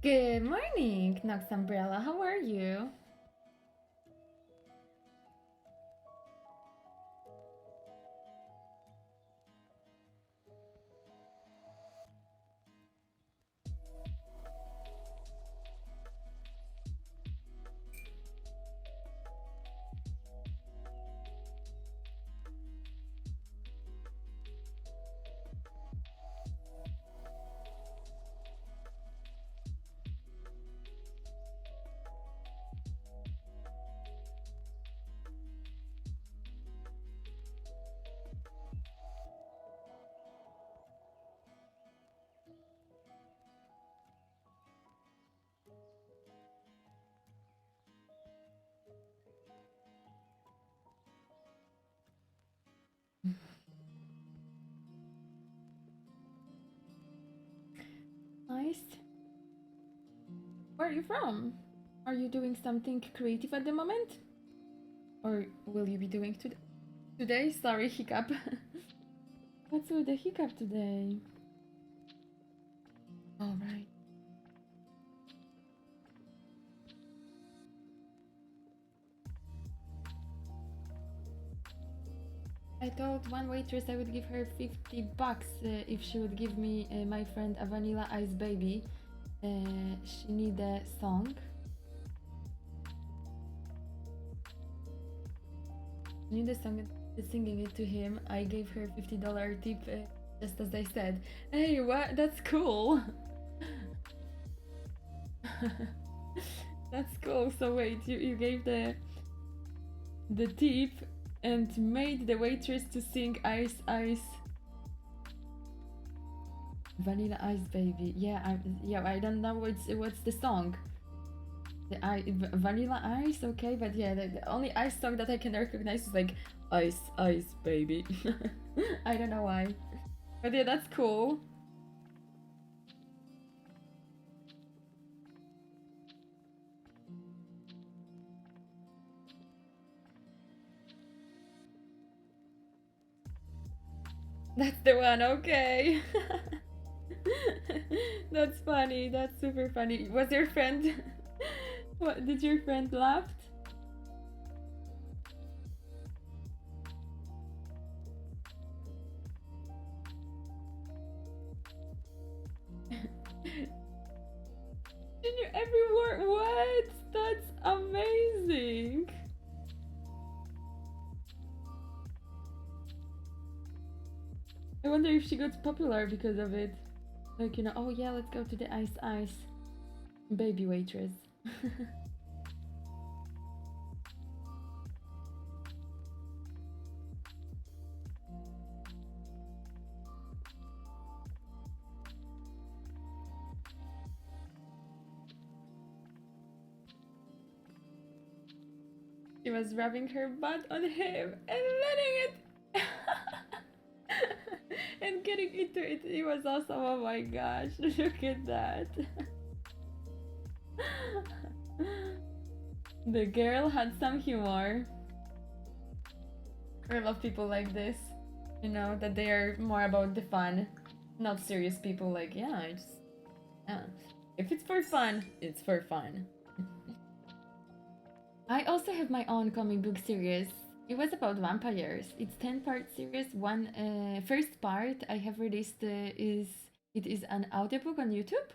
S1: Good morning, Nox Umbrella. How are you? Nice. Where are you from? Are you doing something creative at the moment? Or will you be doing today? Sorry, hiccup. What's with the hiccup today? All right. I told one waitress I would give her $50 if she would give me my friend a Vanilla Ice Baby. She need a song. She need a song and singing it to him. I gave her $50 tip just as I said. Hey, what? That's cool. That's cool. So wait, you gave the tip and made the waitress to sing Ice Ice Vanilla Ice Baby. Yeah, I don't know what's the song. Vanilla Ice, okay, but yeah, the only ice song that I can recognize is like Ice Ice Baby. I don't know why, but yeah, that's cool. That's the one, okay. That's funny. That's super funny. Was your friend? What did your friend laugh? Did you every word? What? That's amazing. I wonder if she got popular because of it. Like, oh yeah, let's go to the Ice Ice Baby waitress. She was rubbing her butt on him and letting it and getting into it. It was awesome. Oh my gosh, look at that. The girl had some humor. I love people like this. That they are more about the fun, not serious people. Like, yeah, if it's for fun, it's for fun. I also have my own comic book series. It was about vampires. It's 10-part series. First part I have released is an audiobook on YouTube.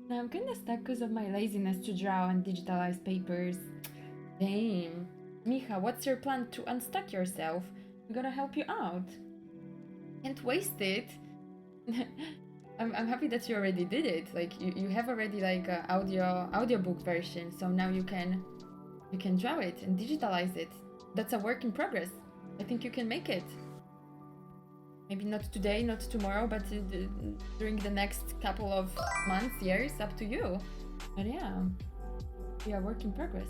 S1: Now I'm kinda stuck because of my laziness to draw and digitalize papers. Damn. Micha, what's your plan to unstuck yourself? I'm gonna help you out. Can't waste it. I'm happy that you already did it. Like you have already like a audiobook version, so now you can draw it and digitalize it. That's a work in progress. I think you can make it. Maybe not today, not tomorrow, but during the next couple of months, years, up to you. But yeah, we are work in progress.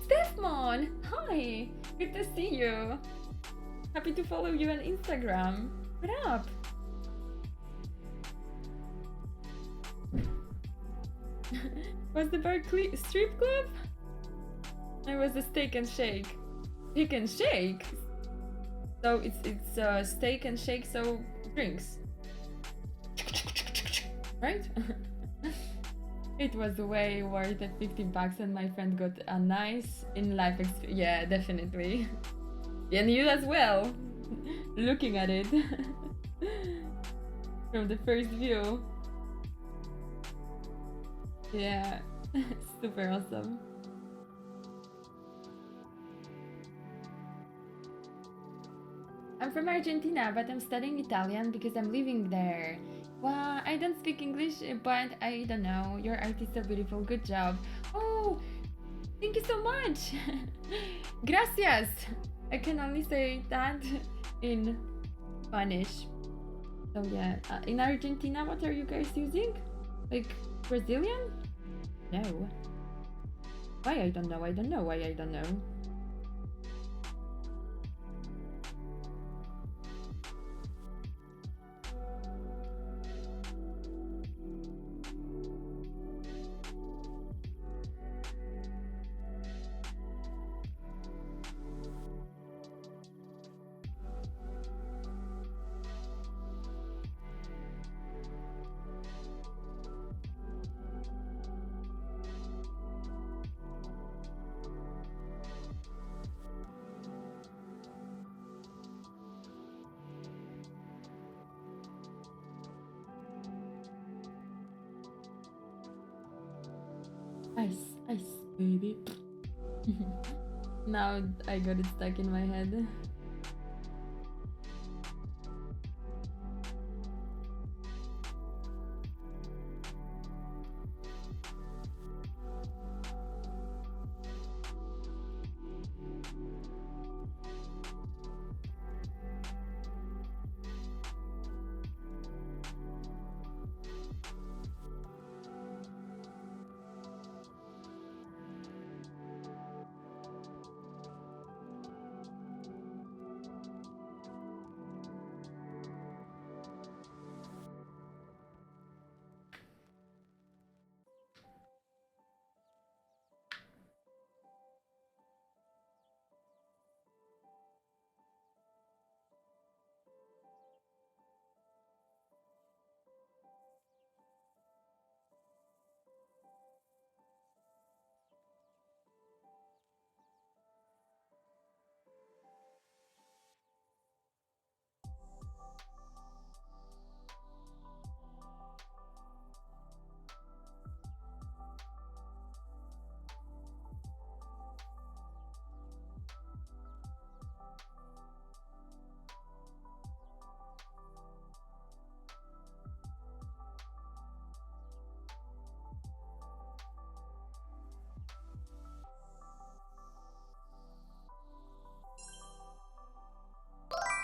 S1: Stefmon! Hi! Good to see you! Happy to follow you on Instagram. What up? Was the bar strip club? It was a steak and shake. Steak and shake? So it's steak and shake, so drinks. Right? It was way worth the 15 bucks and my friend got a nice in-life experience. Yeah, definitely. And you as well. Looking at it. From the first view. Yeah. Super awesome. I'm from Argentina, but I'm studying Italian because I'm living there. Wow, I don't speak English, but I don't know. Your art is so beautiful. Good job. Oh, thank you so much. Gracias. I can only say that in Spanish. So yeah, in Argentina, what are you guys using? Like Brazilian? No. Why I don't know. I don't know why I don't know. Ice, baby. Now I got it stuck in my head.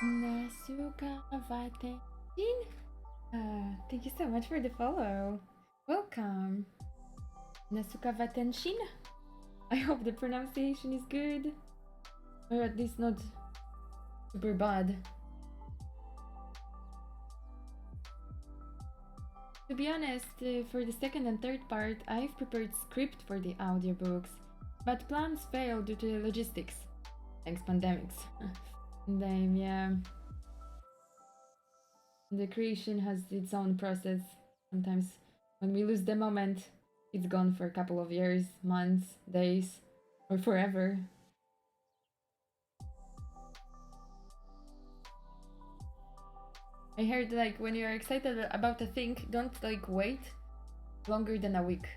S1: Nasuka Vatentin? Thank you so much for the follow. Welcome. Nasuka Vatenshin? I hope the pronunciation is good. Or at least not super bad. To be honest, for the second and third part, I've prepared script for the audiobooks, but plans failed due to logistics. Thanks pandemics. Then yeah. The creation has its own process. Sometimes when we lose the moment, it's gone for a couple of years, months, days, or forever. I heard like when you're excited about a thing, don't like wait longer than a week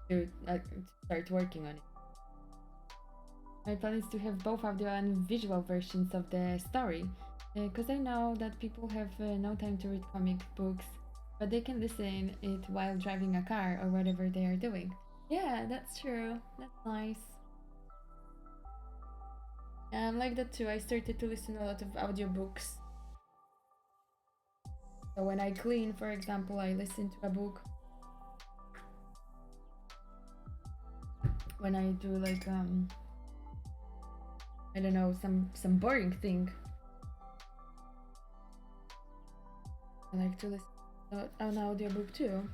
S1: to start working on it. My plan is to have both audio and visual versions of the story, because I know that people have no time to read comic books, but they can listen it while driving a car or whatever they are doing. Yeah, that's true. That's nice. Yeah, I'm like that too. I started to listen a lot of audiobooks. So when I clean, for example, I listen to a book. When I do like I don't know, some boring thing, I like to listen to an audiobook too.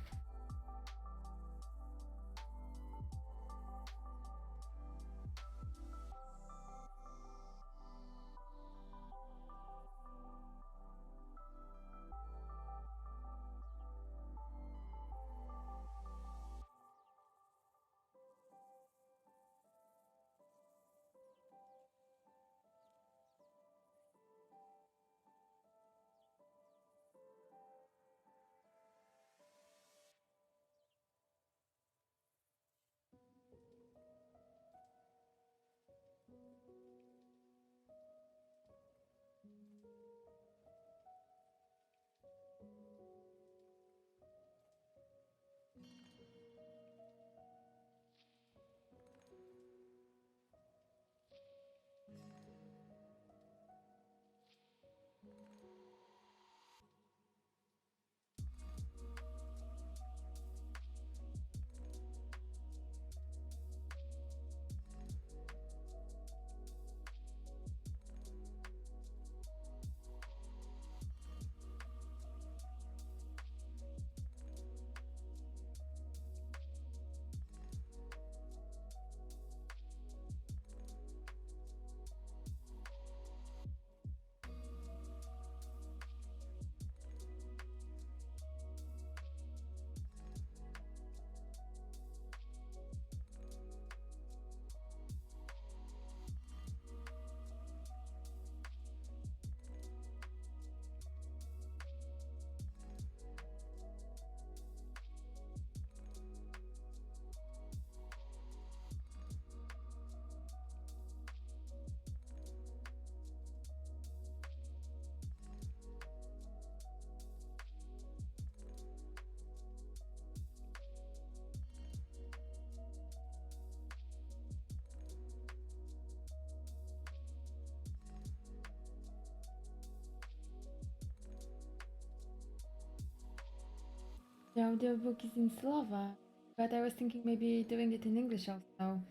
S1: The audiobook is in Slovak, but I was thinking maybe doing it in English also.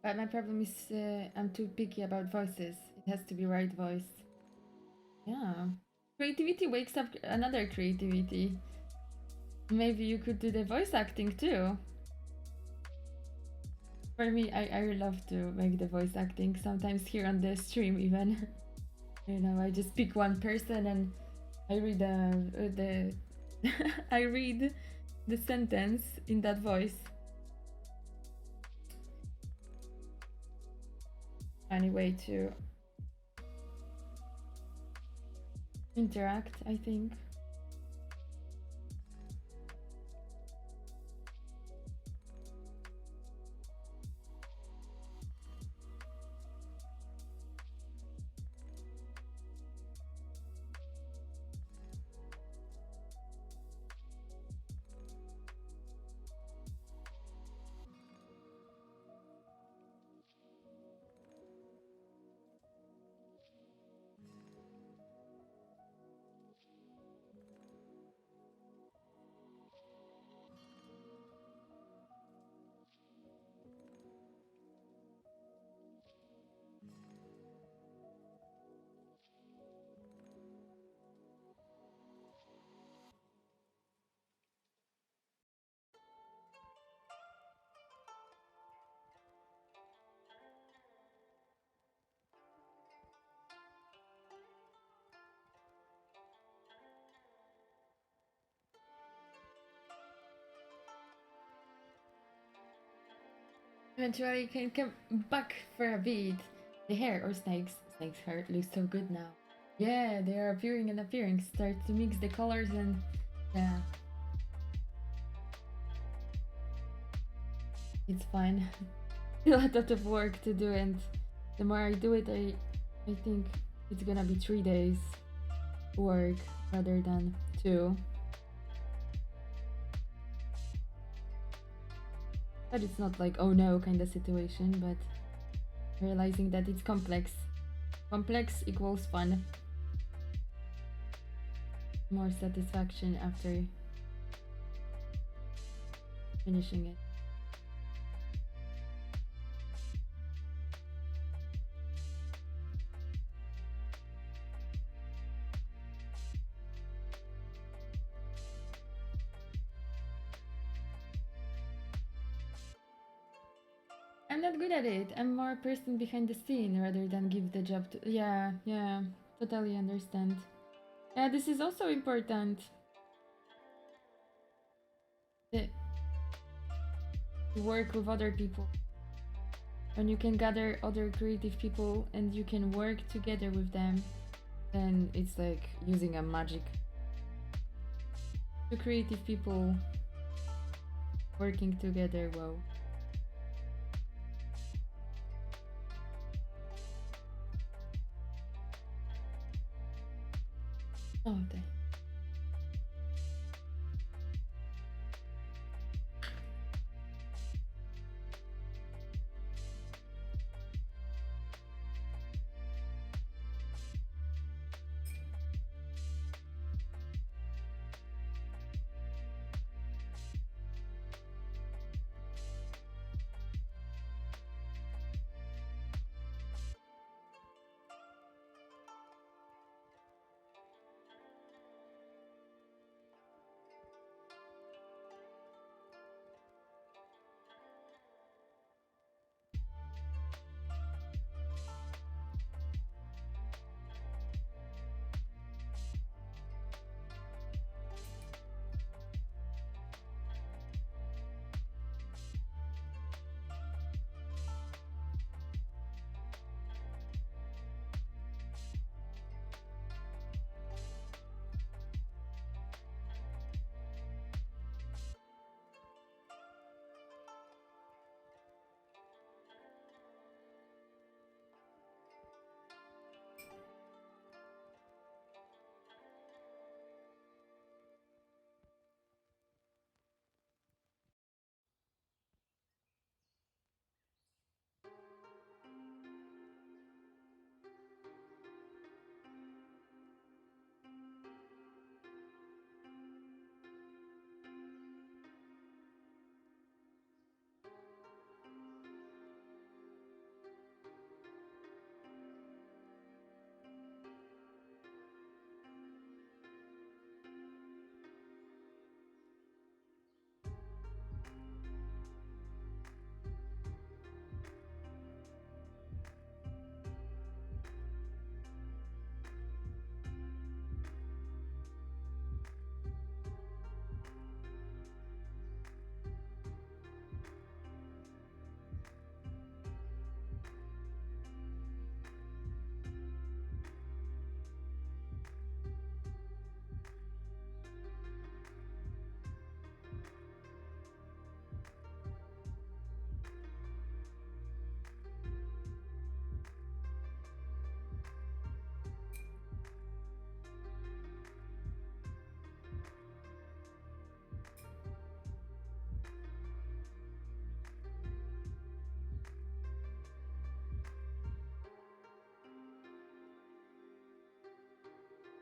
S1: But my problem is I'm too picky about voices. It has to be right voice. Yeah. Creativity wakes up another creativity. Maybe you could do the voice acting too. For me, I love to make the voice acting. Sometimes here on the stream even. I just pick one person and I read the I read the sentence in that voice. Funny way to interact, I think. Eventually you can come back for a bit. The hair or snakes. Snake's hair looks so good now. Yeah, they are appearing and appearing. Start to mix the colors and yeah. It's fine. A lot of work to do and the more I do it I think it's gonna be 3 days work rather than 2. But it's not like oh no kind of situation, but realizing that it's complex Complex equals fun. More satisfaction after finishing it. I'm not good at it. I'm more a person behind the scene rather than give the job to. Yeah, yeah, totally understand. Yeah, this is also important. The, to work with other people. When you can gather other creative people and you can work together with them, then it's like using a magic. Two creative people working together, wow. Oh, dang.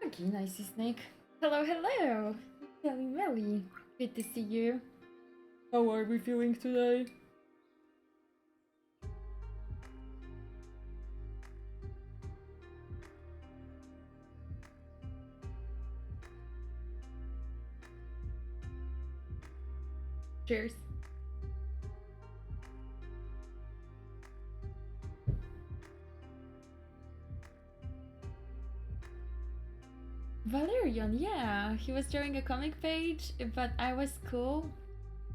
S1: Okay, nice snake. Hello, hello! Melly Melly. Good to see you. How are we feeling today? Cheers. Valerian, yeah, he was drawing a comic page, but I was cool.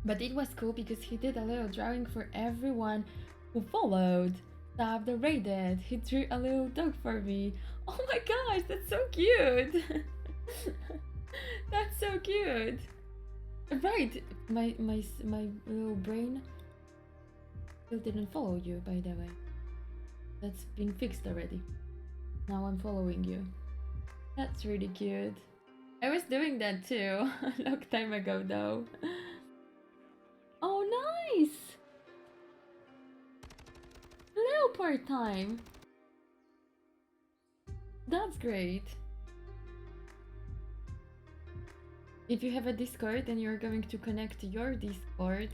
S1: But it was cool because he did a little drawing for everyone who followed. Stop the raided. He drew a little dog for me. Oh my gosh, that's so cute. That's so cute. Right, my little brain still didn't follow you, by the way. That's been fixed already. Now I'm following you. That's really cute. I was doing that too a long time ago though. Oh, nice! Leopard time! That's great. If you have a Discord and you're going to connect your Discord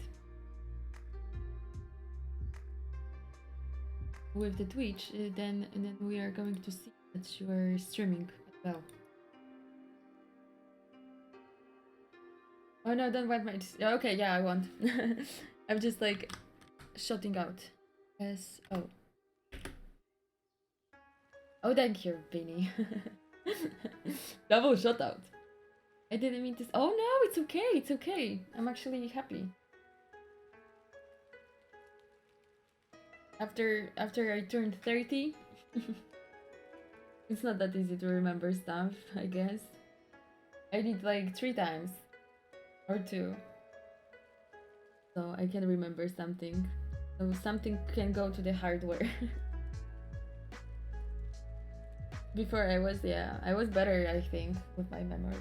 S1: with the Twitch, then we are going to see that you are streaming as well. Oh no, don't want my. Okay, yeah, I want. I'm just like shutting out. Yes. Oh. Oh, thank you, Beanie. Double shut out. I didn't mean to. Oh no, it's okay. It's okay. I'm actually happy. After I turned 30, it's not that easy to remember stuff, I guess. I did like 3 times or 2. So I can remember something. So something can go to the hardware. Before I was better, I think, with my memory.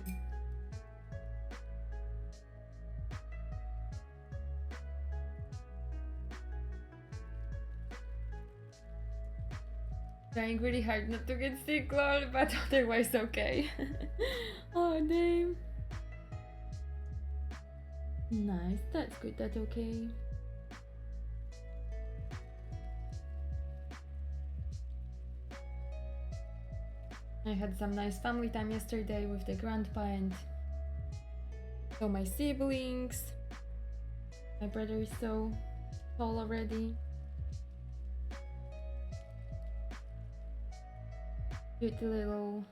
S1: Trying really hard not to get sick, lol, but otherwise okay. Oh, damn. Nice, that's good, that's okay. I had some nice family time yesterday with the grandpa and so my siblings. My brother is so tall already. Cute little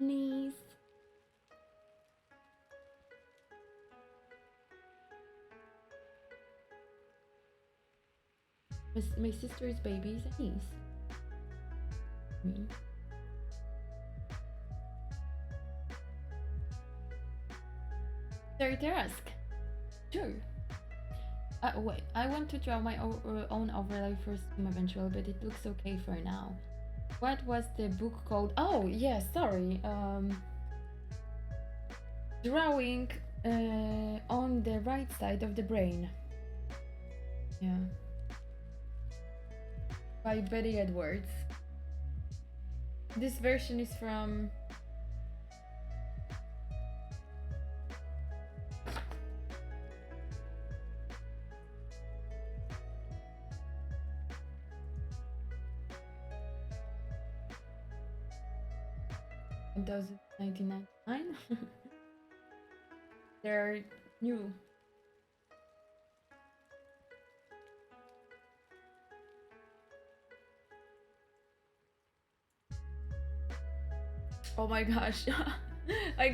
S1: niece. My sister's baby is a niece. Me. Sorry to ask. Sure. Wait, I want to draw my own overlay for Steam eventually, but it looks okay for now. What was the book called? Oh, yeah, sorry. Drawing on the right side of the brain. Yeah. By Betty Edwards. This version is from... Does it 1999? They're new. Oh my gosh. I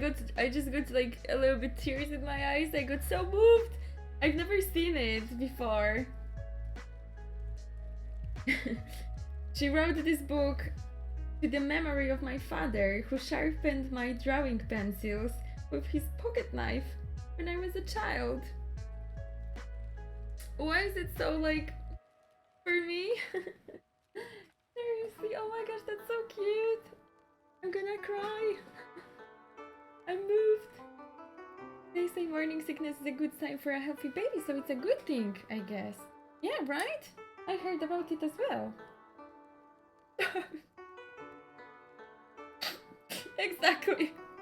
S1: just got like a little bit tears in my eyes. I got so moved. I've never seen it before. She wrote this book to the memory of my father, who sharpened my drawing pencils with his pocket knife when I was a child. Why is it so like for me? Seriously, oh my gosh, that's so cute. I'm gonna cry. I'm moved. They say morning sickness is a good sign for a healthy baby, so it's a good thing, I guess. Yeah, right? I heard about it as well.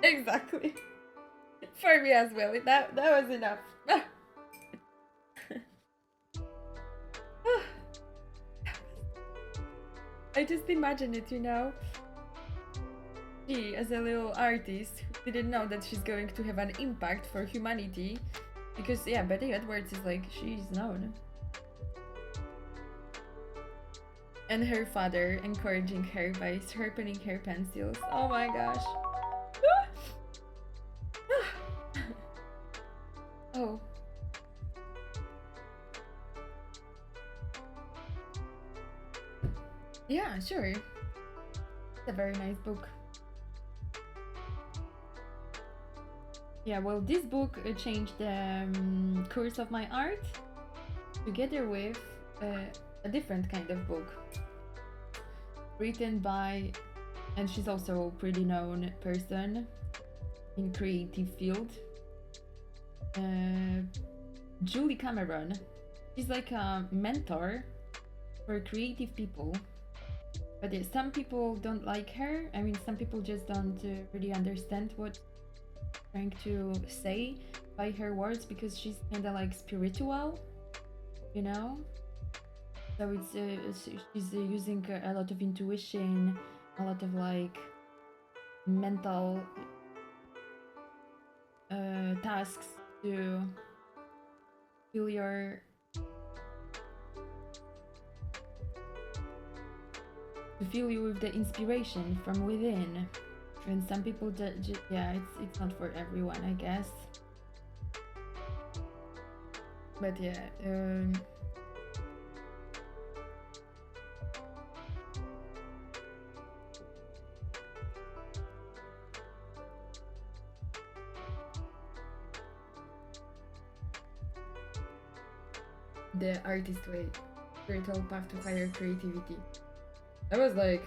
S1: Exactly. For me as well. That was enough. I just imagine it, you know. She, as a little artist, didn't know that she's going to have an impact for humanity. Because, yeah, Betty Edwards is like, she's known. And her father encouraging her by sharpening her pencils. Oh my gosh. Oh. Yeah, sure. It's a very nice book. Yeah, well, this book changed the course of my art together with a different kind of book written by, and she's also a pretty known person in creative field, Julie Cameron. She's like a mentor for creative people But yeah, some people don't like her. I mean, some people just don't really understand what she's trying to say by her words because she's kind of like spiritual, you know? So she's using a lot of intuition, a lot of like mental tasks to fill your to fill you with the inspiration from within. And some people yeah, it's not for everyone, I guess. But yeah, the artist way, spiritual path to higher creativity. I was like,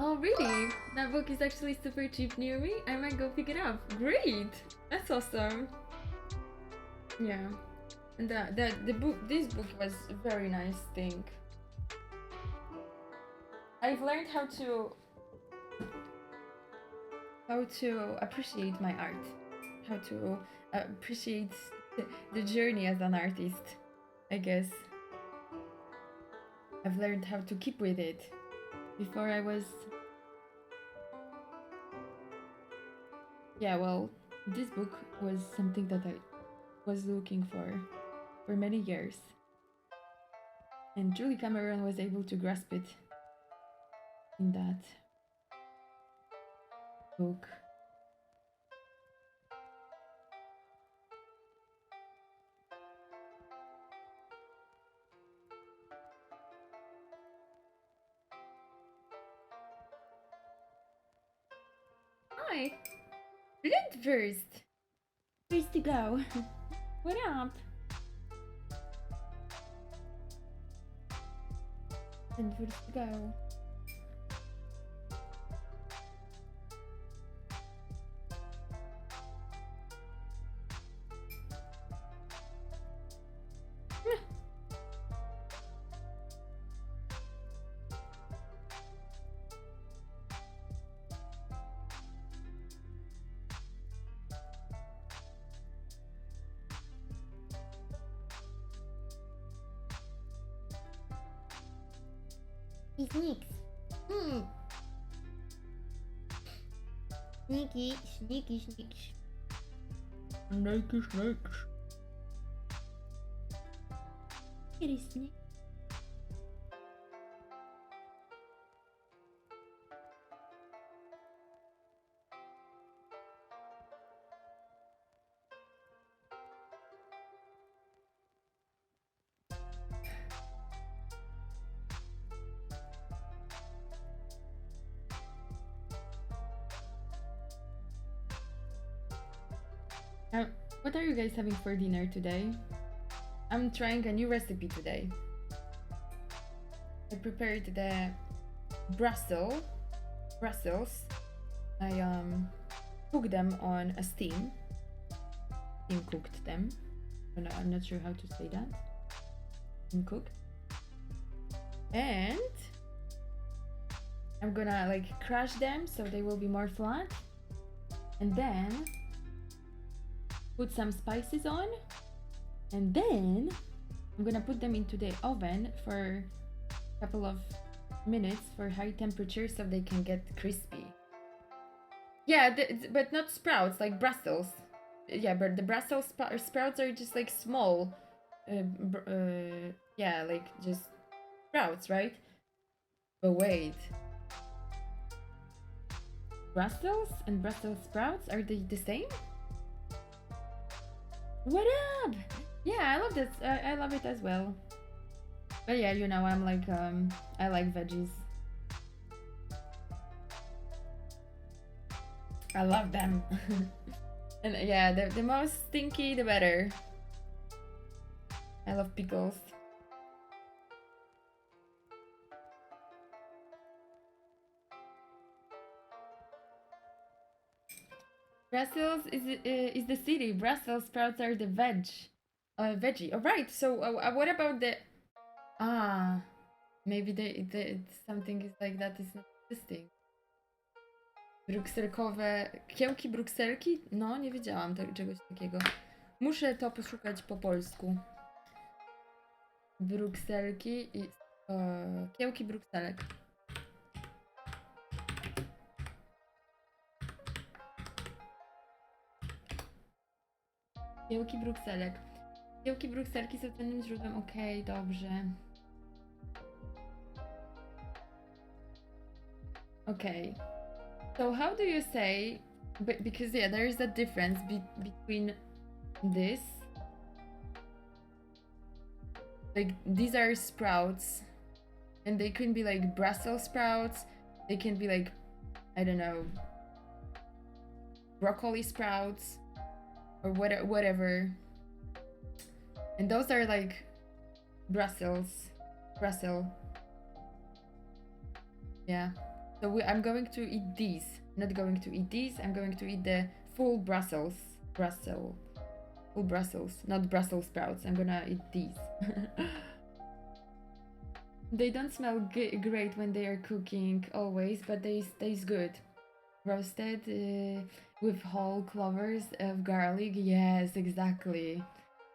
S1: oh really? That book is actually super cheap near me. I might go pick it up. Great, that's awesome. Yeah, and this book was a very nice thing. I've learned how to appreciate my art, how to appreciate the journey as an artist, I guess. I've learned how to keep with it. Before I was... Yeah, well, this book was something that I was looking for many years. And Julie Cameron was able to grasp it in that book. Hi! Brilliant first! Where's to go? What up? And where's to go?
S2: Sneaks. Sneaky, sneaky, sneaks.
S1: Snakey snakes.
S2: It is snake.
S1: What are you guys having for dinner today? I'm trying a new recipe today. I prepared the Brussels. I cooked them on a steam cooked them. No, I'm not sure how to say that. Steam cooked. And I'm gonna like crush them so they will be more flat. And then put some spices on. And then I'm gonna put them into the oven for a couple of minutes for high temperature so they can get crispy. Yeah, but not sprouts, like Brussels. Yeah, but the Brussels sprouts are just like small. Yeah, like just sprouts, right? But wait. Brussels and Brussels sprouts, are they the same? What up? Yeah, I love this. I love it as well. But yeah, you know, I'm like, I like veggies. I love them. And yeah, the most stinky, the better. I love pickles. Brussels is the city. Brussels sprouts are the veggie. All right. So what about the Ah, maybe something is like that is not existing. Brukselkowe... Kiełki brukselki? No, nie wiedziałam czegoś takiego. Muszę to poszukać po polsku. Brukselki i... kiełki brukselek. Kiełki brukselek. Kiełki brukselki są cennym źródłem. Okej, dobrze. Okay. So how do you say... Because yeah, there is a difference between this. Like, these are sprouts. And they can be like Brussels sprouts. They can be like, I don't know, broccoli sprouts. Or whatever. And those are like Brussels. Yeah. So I'm going to eat these. Not going to eat these. I'm going to eat the full Brussels. Full Brussels. Not Brussels sprouts. I'm gonna eat these. They don't smell great when they are cooking always, but they taste good. Roasted with whole clovers of garlic. Yes, exactly.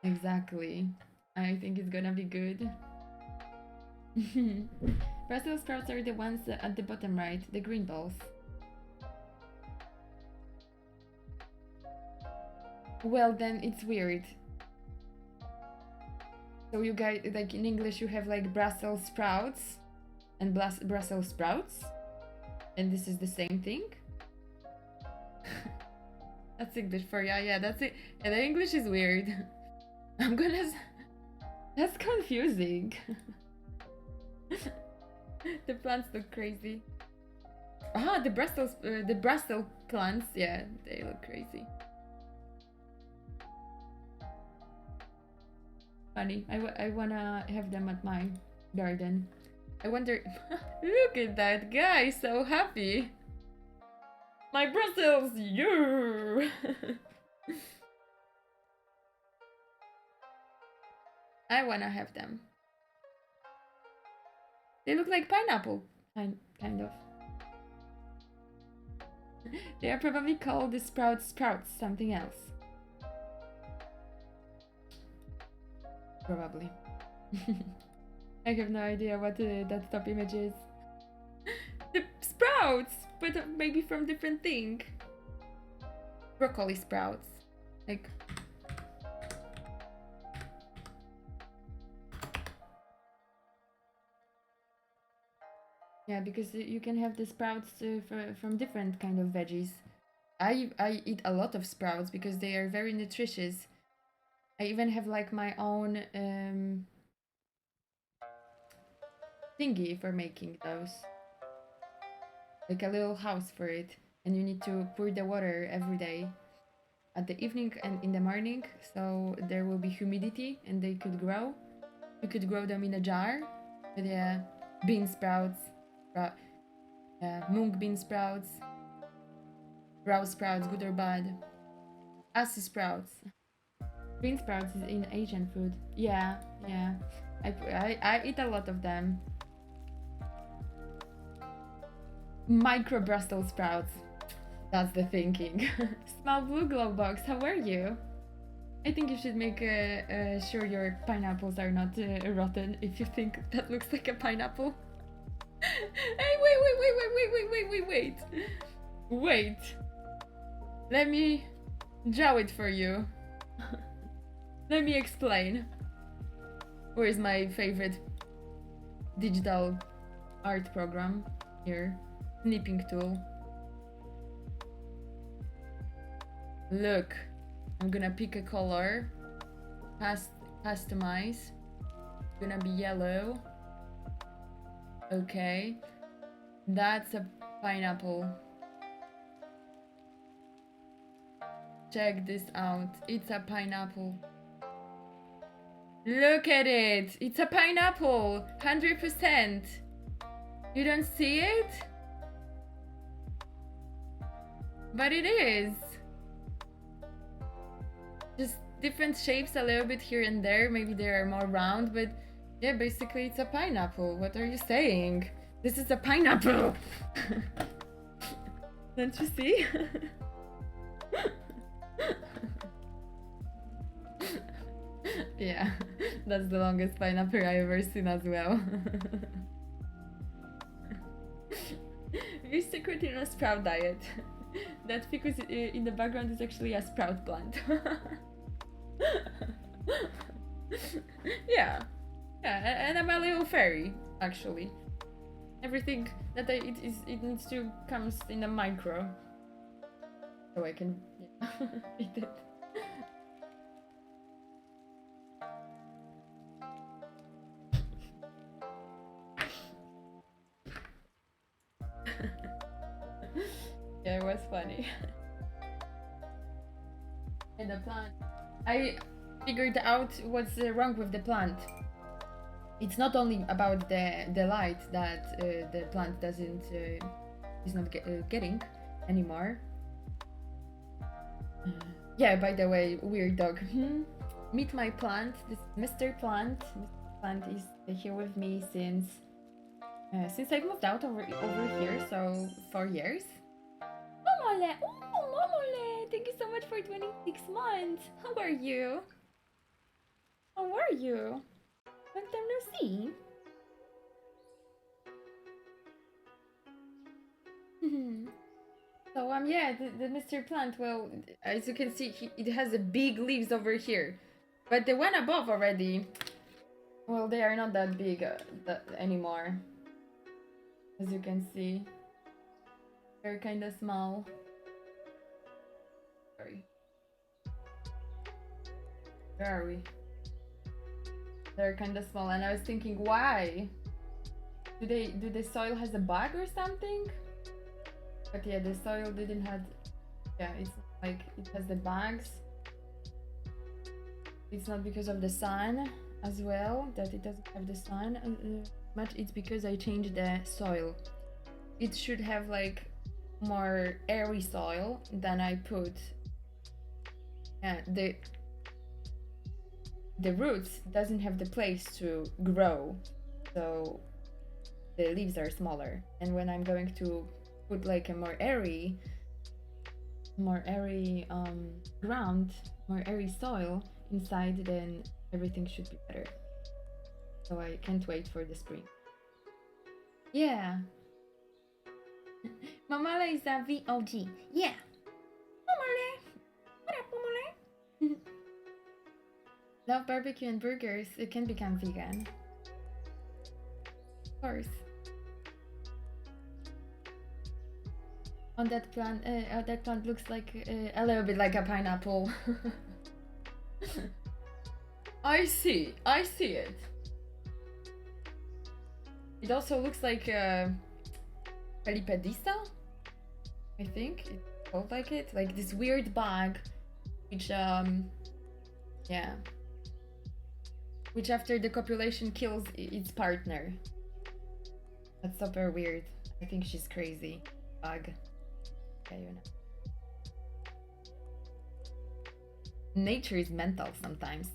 S1: Exactly. I think it's gonna be good. Brussels sprouts are the ones at the bottom right, the green balls. Well, then it's weird. So you guys, like in English, you have like Brussels sprouts and Brussels sprouts, and this is the same thing. That's English for you. Yeah, that's it. And the English is weird. That's confusing. The plants look crazy. Ah, the Brussels plants. Yeah, they look crazy. Funny. I wanna have them at my garden. I wonder. Look at that guy, so happy. My Brussels, you. I wanna have them. They look like pineapple, kind of. They are probably called the sprouts, something else. Probably. I have no idea what that top image is. The sprouts, but maybe from different thing. Broccoli sprouts, like. Yeah, because you can have the sprouts from different kind of veggies. I eat a lot of sprouts because they are very nutritious. I even have like my own thingy for making those. Like a little house for it. And you need to pour the water every day. At the evening and in the morning. So there will be humidity and they could grow. You could grow them in a jar. But yeah, bean sprouts. Mung bean sprouts. Raw sprouts, good or bad. Assy sprouts. Green sprouts is in Asian food. Yeah. I eat a lot of them. Micro Brussels sprouts. That's the thinking. Small blue glow box, how are you? I think you should make sure your pineapples are not rotten if you think that looks like a pineapple. Hey, wait. Let me draw it for you. Let me explain. Where is my favorite digital art program? Here. Snipping tool. Look. I'm gonna pick a color. Customize. It's gonna be yellow. Okay. That's a pineapple. Check this out. It's a pineapple. Look at it! It's a pineapple! 100%! You don't see it? But it is! Just different shapes a little bit here and there. Maybe they are more round, but Yeah, basically it's a pineapple. What are you saying? This is a pineapple! Don't you see? Yeah, that's the longest pineapple I've ever seen as well. We're secretly on a sprout diet. That because in the background is actually a sprout plant. Yeah, yeah, and I'm a little fairy actually. Everything that it needs to comes in a micro, so I can eat it. Yeah, it was funny. And the plant, I figured out what's wrong with the plant. It's not only about the light that the plant doesn't is not getting anymore. Yeah, by the way, weird dog. Meet my plant. This Mr. Plant. Mr. Plant is here with me since I've moved out over here, so 4 years. Momole! Oh, Momole! Thank you so much for 26 months. How are you? How are you? Long time no see. So yeah, the Mr. Plant. Well, as you can see, it has a big leaves over here, but the one above already. Well, they are not that big anymore. As you can see, they're kind of small. Sorry. Where are we? They're kind of small, and I was thinking, why? Do the soil has a bug or something? But yeah, the soil didn't have. Yeah, it's like it has the bugs. It's not because of the sun as well that it doesn't have the sun much. It's because I changed the soil. It should have like more airy soil than I put. Yeah, the roots doesn't have the place to grow, so the leaves are smaller. And when I'm going to put like a more airy ground, more airy soil inside, then everything should be better. So I can't wait for the spring. Yeah. Mamala is a VOG. Yeah. Mamale. What up, Mamale? Love barbecue and burgers. It can become vegan. Of course. On that plant looks like a little bit like a pineapple. I see it. It also looks like Felipedisa, I think it's called like it, like this weird bug, which yeah, which after the copulation kills its partner. That's super weird. I think she's crazy. Bug. Yeah, you know. Nature is mental sometimes.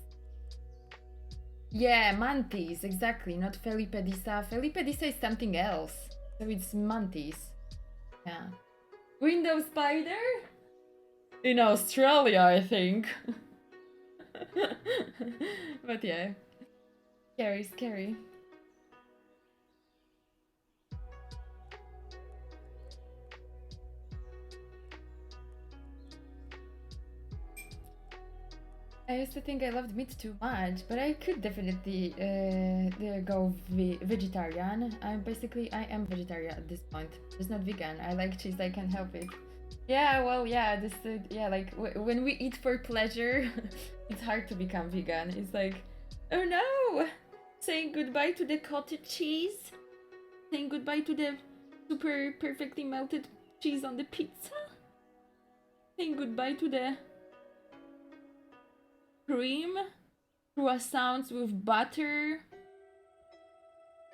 S1: Yeah, mantis, exactly, not Felipedisa. Felipedisa is something else. So it's mantis. Yeah. Window spider? In Australia, I think. But yeah. Scary. I used to think I loved meat too much, but I could definitely go vegetarian. I am vegetarian at this point. Just not vegan. I like cheese. I can't help it. Yeah, well, yeah. Yeah, like when we eat for pleasure, it's hard to become vegan. It's like, oh no, saying goodbye to the cottage cheese, saying goodbye to the super perfectly melted cheese on the pizza, saying goodbye to the cream, croissants with butter.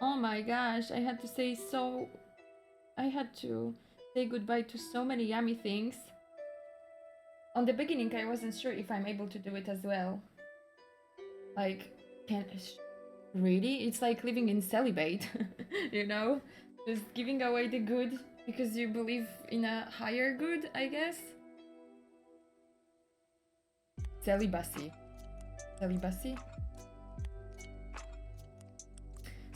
S1: Oh my gosh, I had to say goodbye to so many yummy things. On the beginning, I wasn't sure if I'm able to do it as well. Like, Really? It's like living in celibate, you know? Just giving away the good because you believe in a higher good, I guess? Celibacy. Celibacy?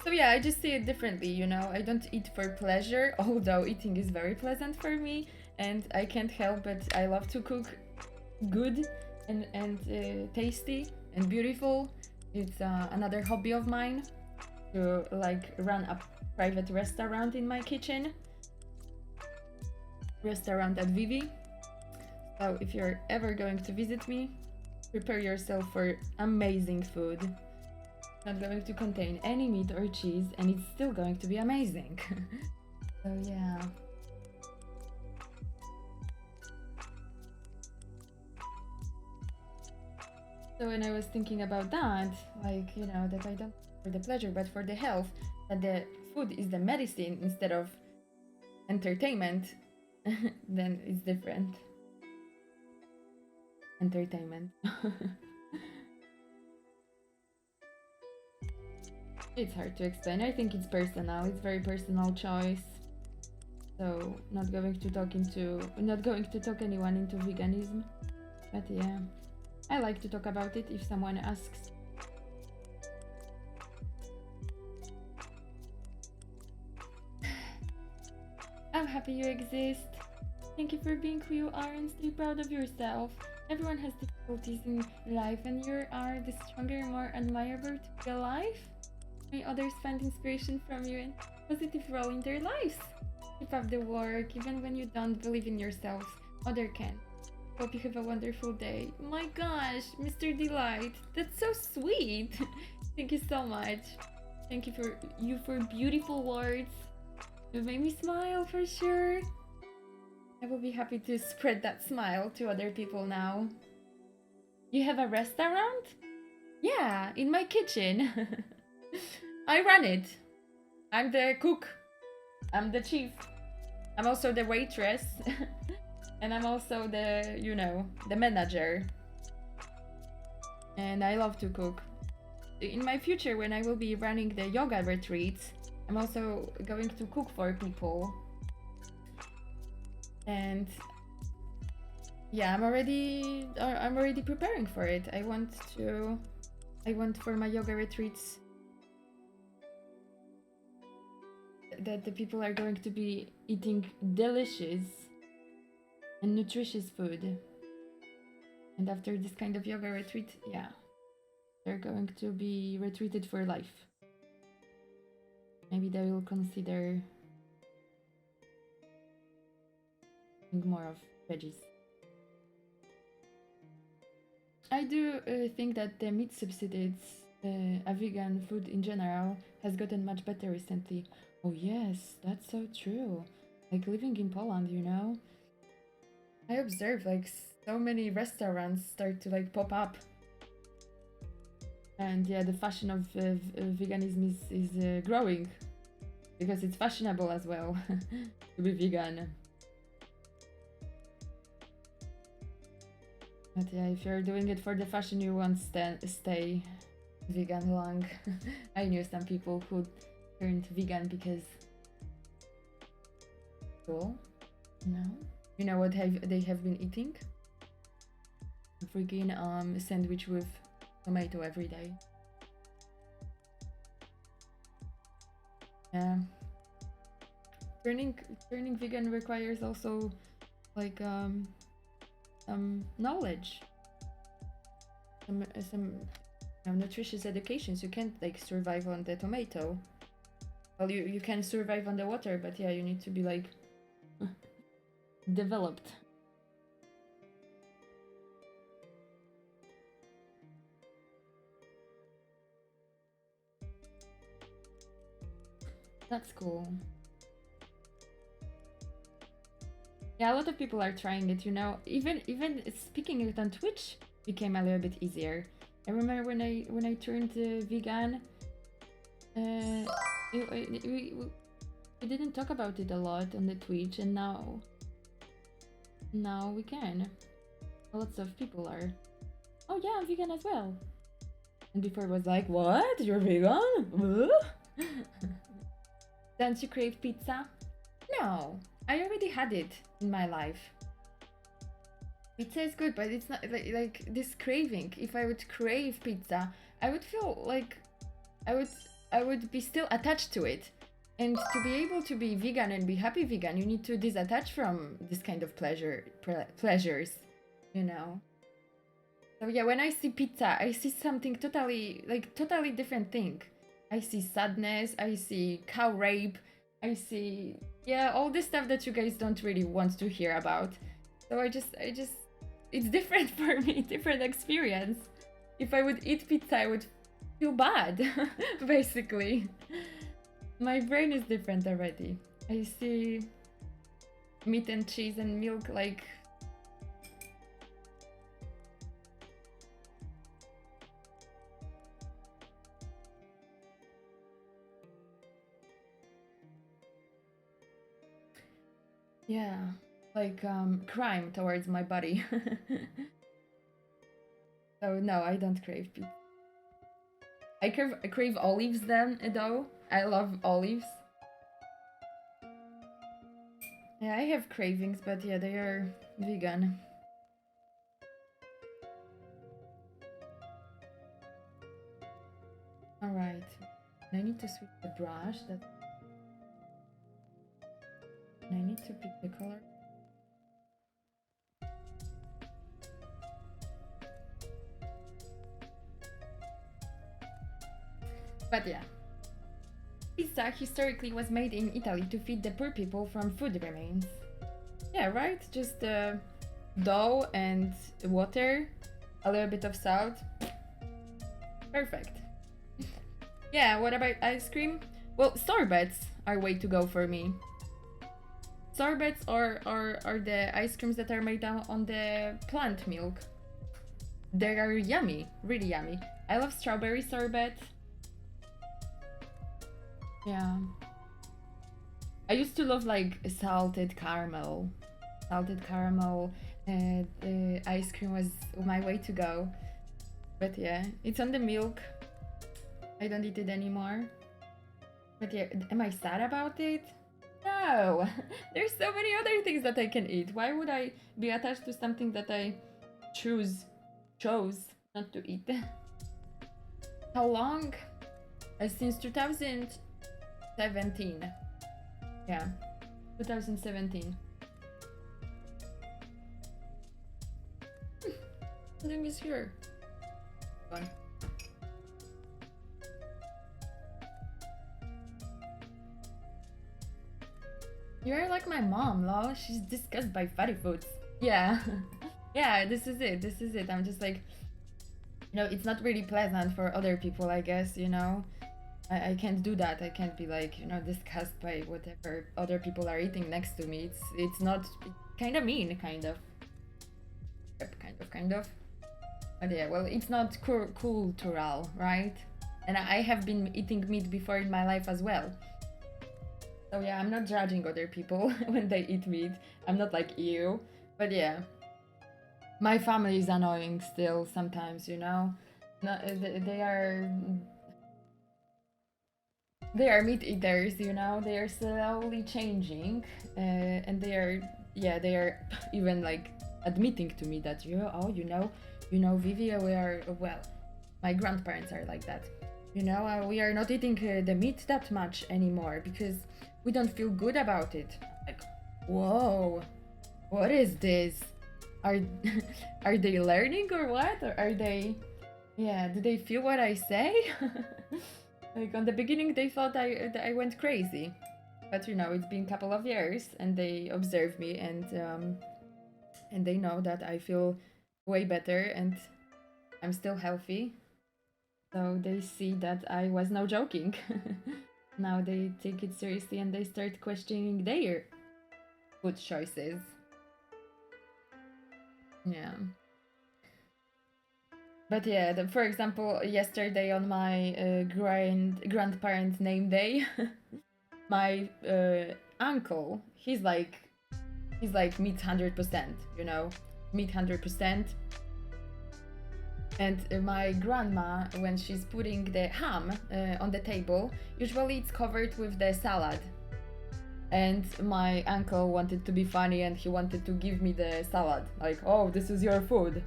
S1: So yeah, I just see it differently, you know? I don't eat for pleasure, although eating is very pleasant for me, and I can't help but I love to cook good and tasty and beautiful. It's another hobby of mine to like run a private restaurant in my kitchen. Restaurant at Vivi. So if you're ever going to visit me, prepare yourself for amazing food. Not going to contain any meat or cheese, and it's still going to be amazing. So yeah. So when I was thinking about that, like, you know, that I don't for the pleasure but for the health, that the food is the medicine instead of entertainment, then it's different. Entertainment. It's hard to explain. I think it's personal. It's very personal choice. So not going to talk anyone into veganism. But yeah. I like to talk about it if someone asks. I'm happy you exist. Thank you for being who you are and stay proud of yourself. Everyone has difficulties in life and you are the stronger, more admirable to be alive. May others find inspiration from you and positive role in their lives. Keep up the work even when you don't believe in yourselves. Other can. Hope you have a wonderful day. My gosh, Mr. Delight, that's so sweet. Thank you so much. Thank you for beautiful words. You made me smile for sure. I will be happy to spread that smile to other people now. You have a restaurant? Yeah, in my kitchen. I run it. I'm the cook. I'm the chief. I'm also the waitress. And I'm also the, you know, the manager. And I love to cook. In my future, when I will be running the yoga retreats, I'm also going to cook for people. And yeah, I'm already preparing for it. I want for my yoga retreats that the people are going to be eating delicious and nutritious food. And after this kind of yoga retreat, yeah, they're going to be retreated for life. Maybe they will consider more of veggies. I do think that the meat substitutes a vegan food in general has gotten much better recently. Oh yes, that's so true. Like living in Poland, you know, I observe like so many restaurants start to like pop up. And yeah, the fashion of veganism is growing because it's fashionable as well to be vegan. But yeah, if you're doing it for the fashion, you won't stay vegan long. I knew some people who turned vegan because cool. No, you know what they have been eating? A freaking sandwich with tomato every day. Yeah. Turning vegan requires also like knowledge, some nutritious education. So you can't like survive on the tomato. Well, you can survive on the water, but yeah, you need to be like developed. That's cool. Yeah, a lot of people are trying it, you know. Even speaking it on Twitch became a little bit easier. I remember when I turned vegan, we didn't talk about it a lot on the Twitch, and now we can. Lots of people are. Oh yeah, I'm vegan as well. And before it was like, what? You're vegan? Ugh. Don't you crave pizza? No, I already had it in my life. Pizza is good, but it's not like this craving. If I would crave pizza, I would feel like I would be still attached to it. And to be able to be vegan and be happy vegan, you need to disattach from this kind of pleasures, you know. So yeah, when I see pizza, I see something totally different thing. I see sadness, I see cow rape, I see all this stuff that you guys don't really want to hear about. So I just it's different for me, different experience. If I would eat pizza, I would feel bad, basically. My brain is different already. I see meat and cheese and milk like crime towards my body. So no, I don't crave pizza. I crave olives then, though. I love olives. Yeah, I have cravings, but yeah, they are vegan. Alright. I need to switch the brush. I need to pick the color. But yeah. Pizza historically was made in Italy to feed the poor people from food remains. Yeah, right? Just dough and water, a little bit of salt. Perfect. Yeah, what about ice cream? Well, sorbets are way to go for me. Sorbets are the ice creams that are made on the plant milk. They are yummy, really yummy. I love strawberry sorbet. Yeah. I used to love like salted caramel. Salted caramel ice cream was my way to go. But yeah, it's on the milk. I don't eat it anymore. But yeah, am I sad about it? No! There's so many other things that I can eat. Why would I be attached to something that I chose not to eat? How long? Since 2017. Yeah, 2017. Something is here. Gone. You're like my mom, lol. She's disgusted by fatty foods. Yeah. Yeah, this is it. This is it. I'm just like, it's not really pleasant for other people, I guess, I can't do that. I can't be like, disgusted by whatever other people are eating next to me. It's not kind of mean, kind of. Yep, kind of. But yeah, well, it's not cultural, right? And I have been eating meat before in my life as well. So yeah, I'm not judging other people when they eat meat. I'm not like you. But yeah. My family is annoying still sometimes, No, they are meat eaters, They are slowly changing, and they are even like admitting to me that Vivia, my grandparents are like that. We are not eating the meat that much anymore because we don't feel good about it. Like, whoa, what is this? Are are they learning or what? Or are they? Yeah, do they feel what I say? Like on the beginning, they thought I went crazy, but it's been a couple of years, and they observe me, and they know that I feel way better, and I'm still healthy. So they see that I was no joking. Now they take it seriously, and they start questioning their food choices. Yeah. But yeah, for example, yesterday on my grandparents' name day, my uncle, he's like meat 100%, meat 100%. And my grandma, when she's putting the ham on the table, usually it's covered with the salad. And my uncle wanted to be funny and he wanted to give me the salad. Like, oh, this is your food.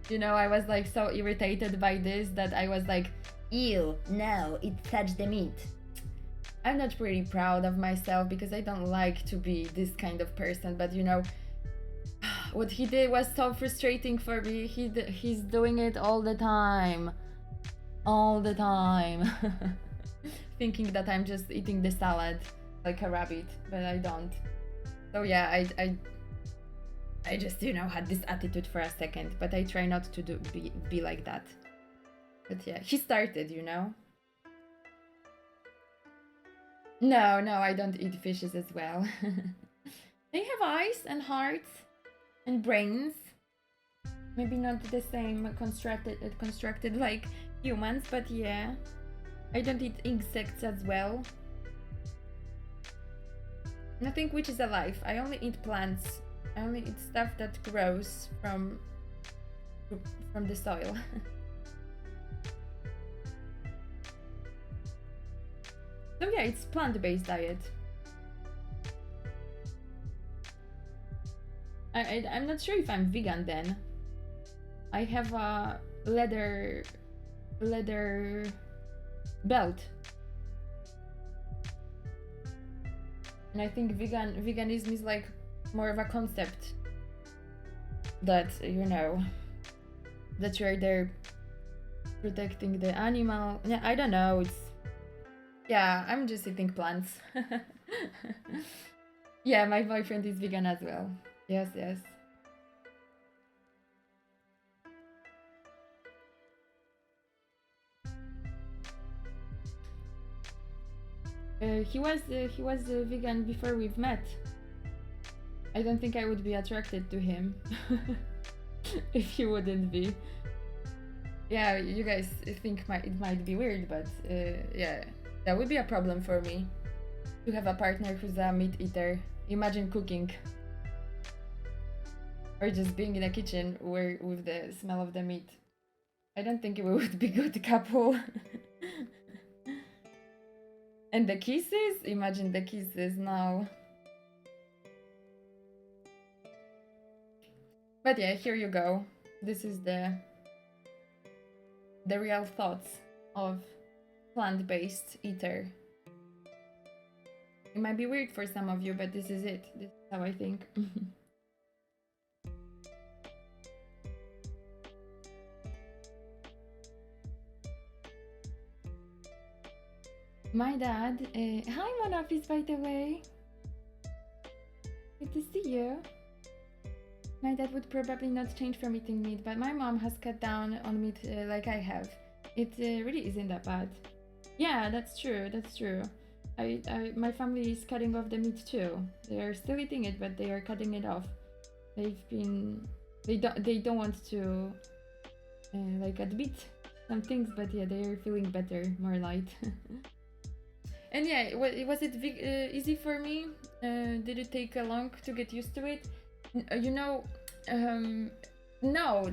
S1: You know, I was like so irritated by this that I was like,
S2: Ew, no, it touched the meat.
S1: I'm not really proud of myself because I don't like to be this kind of person. But you know, what he did was so frustrating for me. He's doing it all the time. All the time. Thinking that I'm just eating the salad like a rabbit, but I don't. So yeah, I just, you know, had this attitude for a second, but I try not to be like that. But yeah, he started, you know. No, I don't eat fishes as well. They have eyes and hearts and brains. Maybe not the same constructed like humans, but yeah. I don't eat insects as well. Nothing which is alive. I only eat plants. I only eat stuff that grows from the soil. So yeah, it's plant-based diet. I'm not sure if I'm vegan then. I have a leather belt. And I think veganism is like more of a concept that, you know, that you're there protecting the animal. Yeah, I don't know. Yeah, I'm just eating plants. Yeah, my boyfriend is vegan as well. Yes. He was vegan before we've met. I don't think I would be attracted to him if he wouldn't be. Yeah, you guys think it might be weird, but yeah, that would be a problem for me to have a partner who's a meat eater. Imagine cooking or just being in a kitchen where with the smell of the meat. I don't think we would be good couple. And the kisses? Imagine the kisses now. But yeah, here you go. This is the real thoughts of plant-based eater. It might be weird for some of you, but this is it. This is how I think. My dad, hi Monofis, by the way. Good to see you. My dad would probably not change from eating meat, but my mom has cut down on meat like I have. It really isn't that bad. Yeah, that's true. My family is cutting off the meat too. They are still eating it, but they are cutting it off. They don't want to like admit some things, but yeah, they are feeling better, more light. And yeah, was it easy for me? Did it take long to get used to it? You know, no,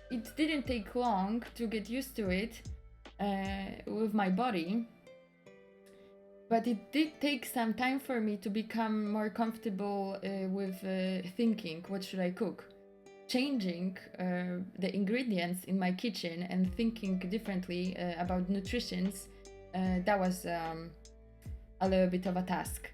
S1: it didn't take long to get used to it with my body. But it did take some time for me to become more comfortable with thinking, what should I cook? Changing the ingredients in my kitchen and thinking differently about nutrition, that was a little bit of a task.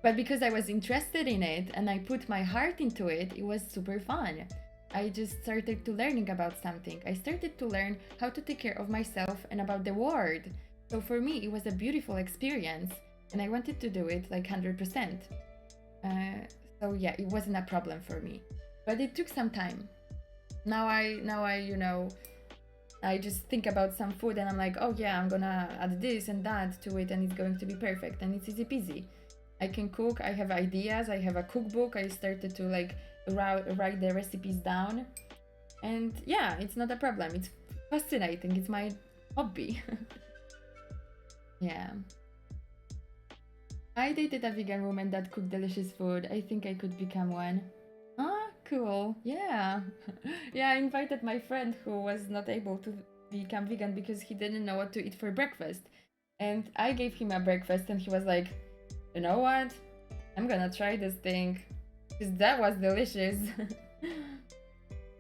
S1: But because I was interested in it and I put my heart into it, it was super fun. I just started to learning about something. I started to learn how to take care of myself and about the world. So for me, it was a beautiful experience and I wanted to do it like 100%. So yeah, it wasn't a problem for me. But it took some time. Now I, you know, I just think about some food and I'm like, oh yeah, I'm gonna add this and that to it and it's going to be perfect and it's easy peasy. I can cook, I have ideas, I have a cookbook, I started to like write the recipes down. And yeah, it's not a problem, it's fascinating, it's my hobby. Yeah. I dated a vegan woman that cooked delicious food. I think I could become one. Cool. Yeah. Yeah, I invited my friend who was not able to become vegan because he didn't know what to eat for breakfast. And I gave him a breakfast and he was like, you know what? I'm gonna try this thing. Because that was delicious.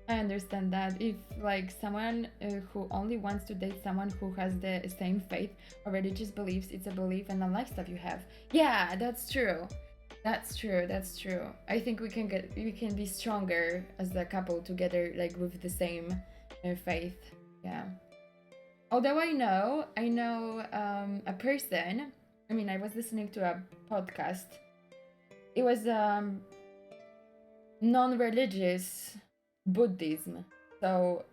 S1: I understand that if like someone who only wants to date someone who has the same faith or religious beliefs, it's a belief and a lifestyle you have. Yeah, that's true. That's true. That's true. I think we can be stronger as a couple together, like with the same faith. Yeah. Although I know a person. I mean, I was listening to a podcast. It was non-religious Buddhism. So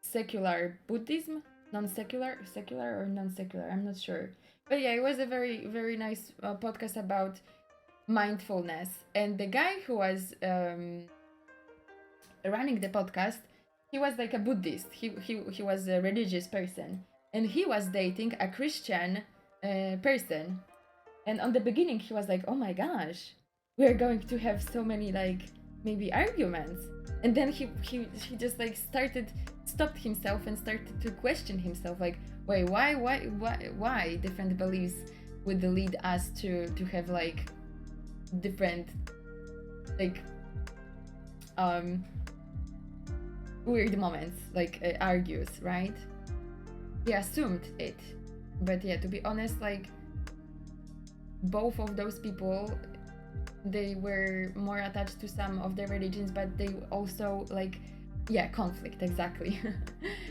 S1: secular Buddhism, non-secular, secular or non-secular. I'm not sure. But yeah, it was a very nice podcast about mindfulness, and the guy who was running the podcast, he was like a Buddhist. He was a religious person, and he was dating a Christian person. And on the beginning, he was like, "Oh my gosh, we're going to have so many like maybe arguments." And then he just like stopped himself and started to question himself, like, wait, why different beliefs would lead us to have like different like weird moments, like argues, right? He assumed it, but yeah, to be honest, like both of those people, they were more attached to some of their religions, but they also like, yeah, conflict, exactly.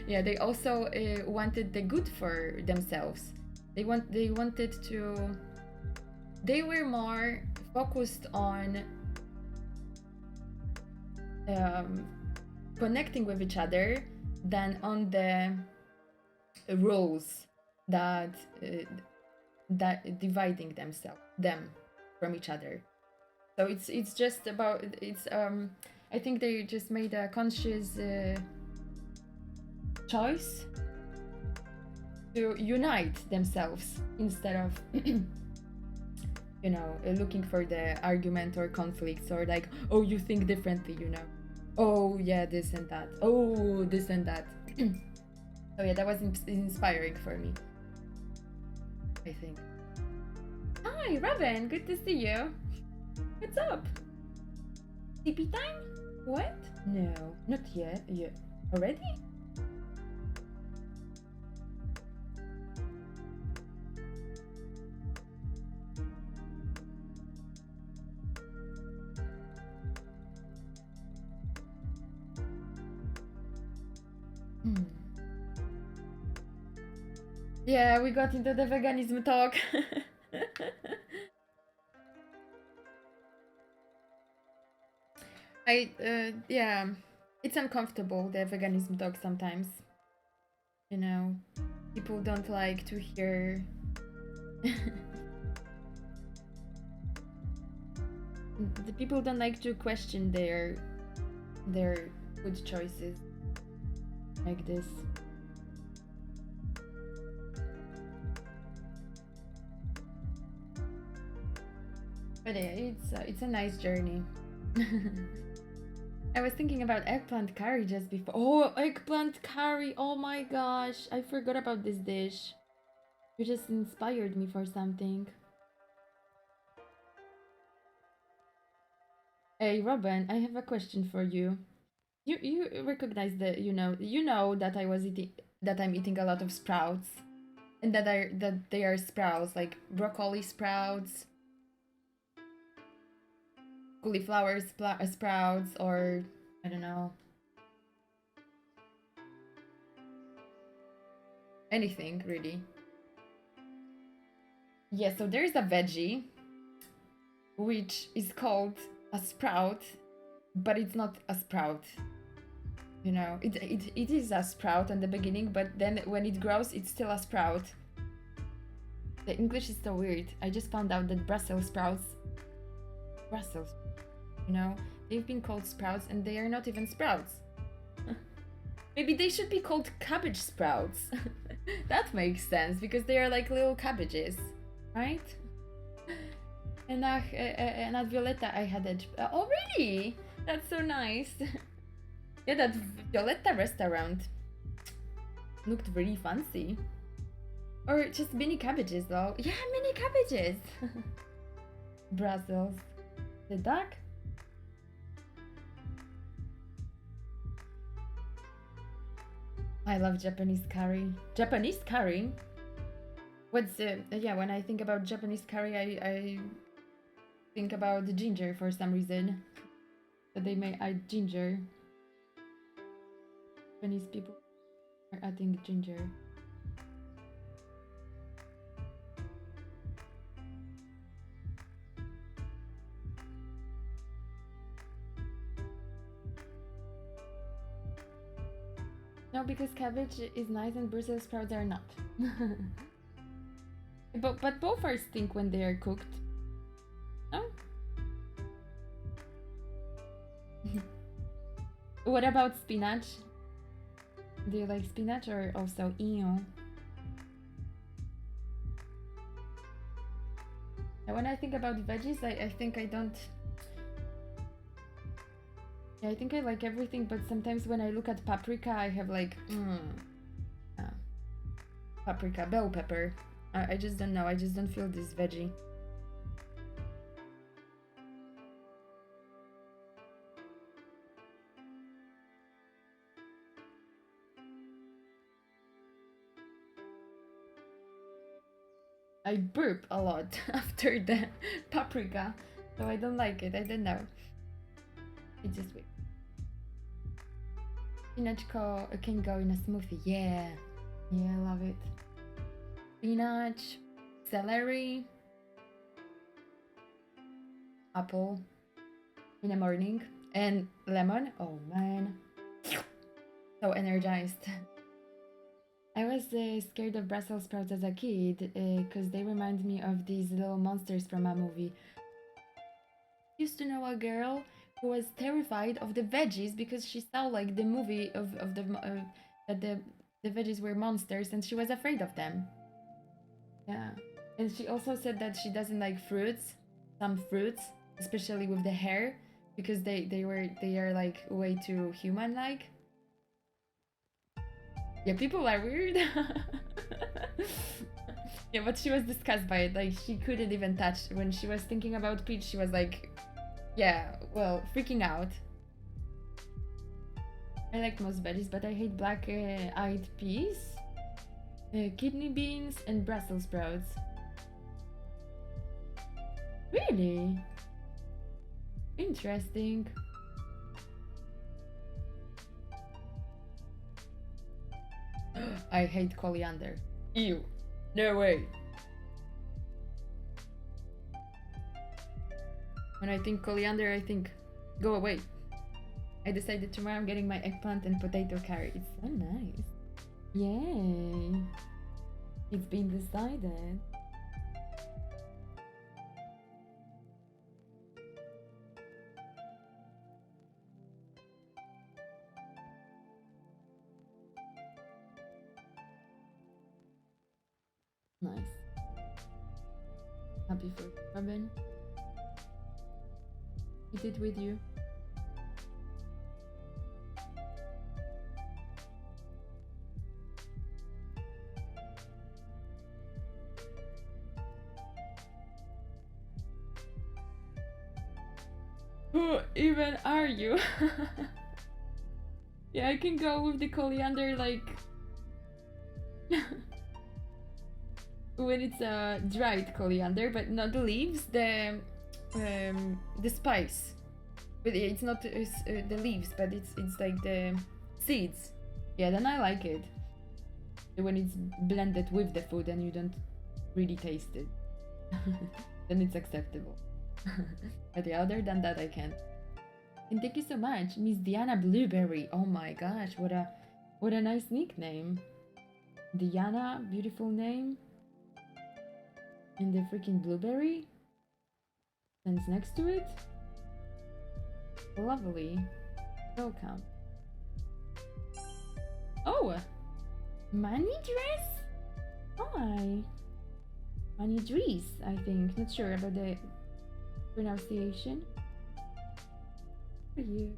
S1: Yeah, they also wanted the good for themselves. They wanted to, they were more focused on connecting with each other than on the rules that that dividing them from each other. So it's just about it's I think they just made a conscious choice to unite themselves instead of looking for the argument or conflicts, or like, oh, you think differently, oh yeah, this and that, oh, this and that. So yeah, that was inspiring for me, I think. Hi Robin, good to see you. What's up? TP time? What? No, not yet. Yeah. Already? Yeah, we got into the veganism talk. Yeah, it's uncomfortable, the veganism talk sometimes. People don't like to hear. The people don't like to question their food choices like this. But yeah, it's a nice journey. I was thinking about eggplant curry just before. Oh, eggplant curry! Oh my gosh, I forgot about this dish. You just inspired me for something. Hey Robin, I have a question for you. You recognize that you know that I'm eating a lot of sprouts, and that they are sprouts, like broccoli sprouts, cauliflower sprouts, or I don't know, anything really. Yeah, so there's a veggie which is called a sprout, but it's not a sprout. It is a sprout in the beginning, but then when it grows, it's still a sprout. The English is so weird. I just found out that Brussels sprouts, they've been called sprouts and they are not even sprouts. Maybe they should be called cabbage sprouts. That makes sense because they are like little cabbages, right? And at Violetta I had it. Oh, really? That's so nice. Yeah, that Violetta restaurant looked really fancy. Or just mini cabbages though. Yeah, mini cabbages. Brussels. The duck? I love Japanese curry. Japanese curry? What's yeah, when I think about Japanese curry, I think about the ginger for some reason. That they may add ginger. Japanese people are adding ginger. No, because cabbage is nice and Brussels sprouts are not. But both are stink when they are cooked. No? What about spinach? Do you like spinach or also ew? And when I think about veggies, I think I don't. Yeah, I think I like everything, but sometimes when I look at paprika, I have like, paprika, bell pepper. I just don't know. I just don't feel this veggie. I burp a lot after the paprika, so I don't like it. I don't know. It's just weird. Spinach can go in a smoothie. Yeah, I love it. Spinach, celery, apple in the morning, and lemon. Oh man, so energized. I was scared of Brussels sprouts as a kid because they remind me of these little monsters from a movie. Used to know a girl who was terrified of the veggies because she saw like the movie of the that the veggies were monsters and she was afraid of them. Yeah, and she also said that she doesn't like fruits, some fruits, especially with the hair, because they are like way too human like. Yeah, people are weird. Yeah, but she was disgusted by it. Like, she couldn't even touch. When she was thinking about peach, she was like, yeah, well, freaking out. I like most veggies, but I hate black-eyed peas, kidney beans, and Brussels sprouts. Really? Interesting. I hate coriander. Ew. No way. When I think coriander, I think, go away. I decided tomorrow I'm getting my eggplant and potato curry. It's so nice. Yay. It's been decided. Nice. Happy for Robin. Eat it with you. Who even are you? Yeah, I can go with the coriander like when it's a dried coriander, but not the leaves, the spice. But it's not the leaves, but it's like the seeds. Yeah, then I like it. When it's blended with the food and you don't really taste it, then it's acceptable. But yeah, other than that, I can't. And thank you so much, Miss Diana Blueberry. Oh my gosh, what a nice nickname. Diana, beautiful name. And the freaking blueberry stands next to it. Lovely. Welcome. Oh, Money dress? Hi. Money dress, I think. Not sure about the pronunciation. for you.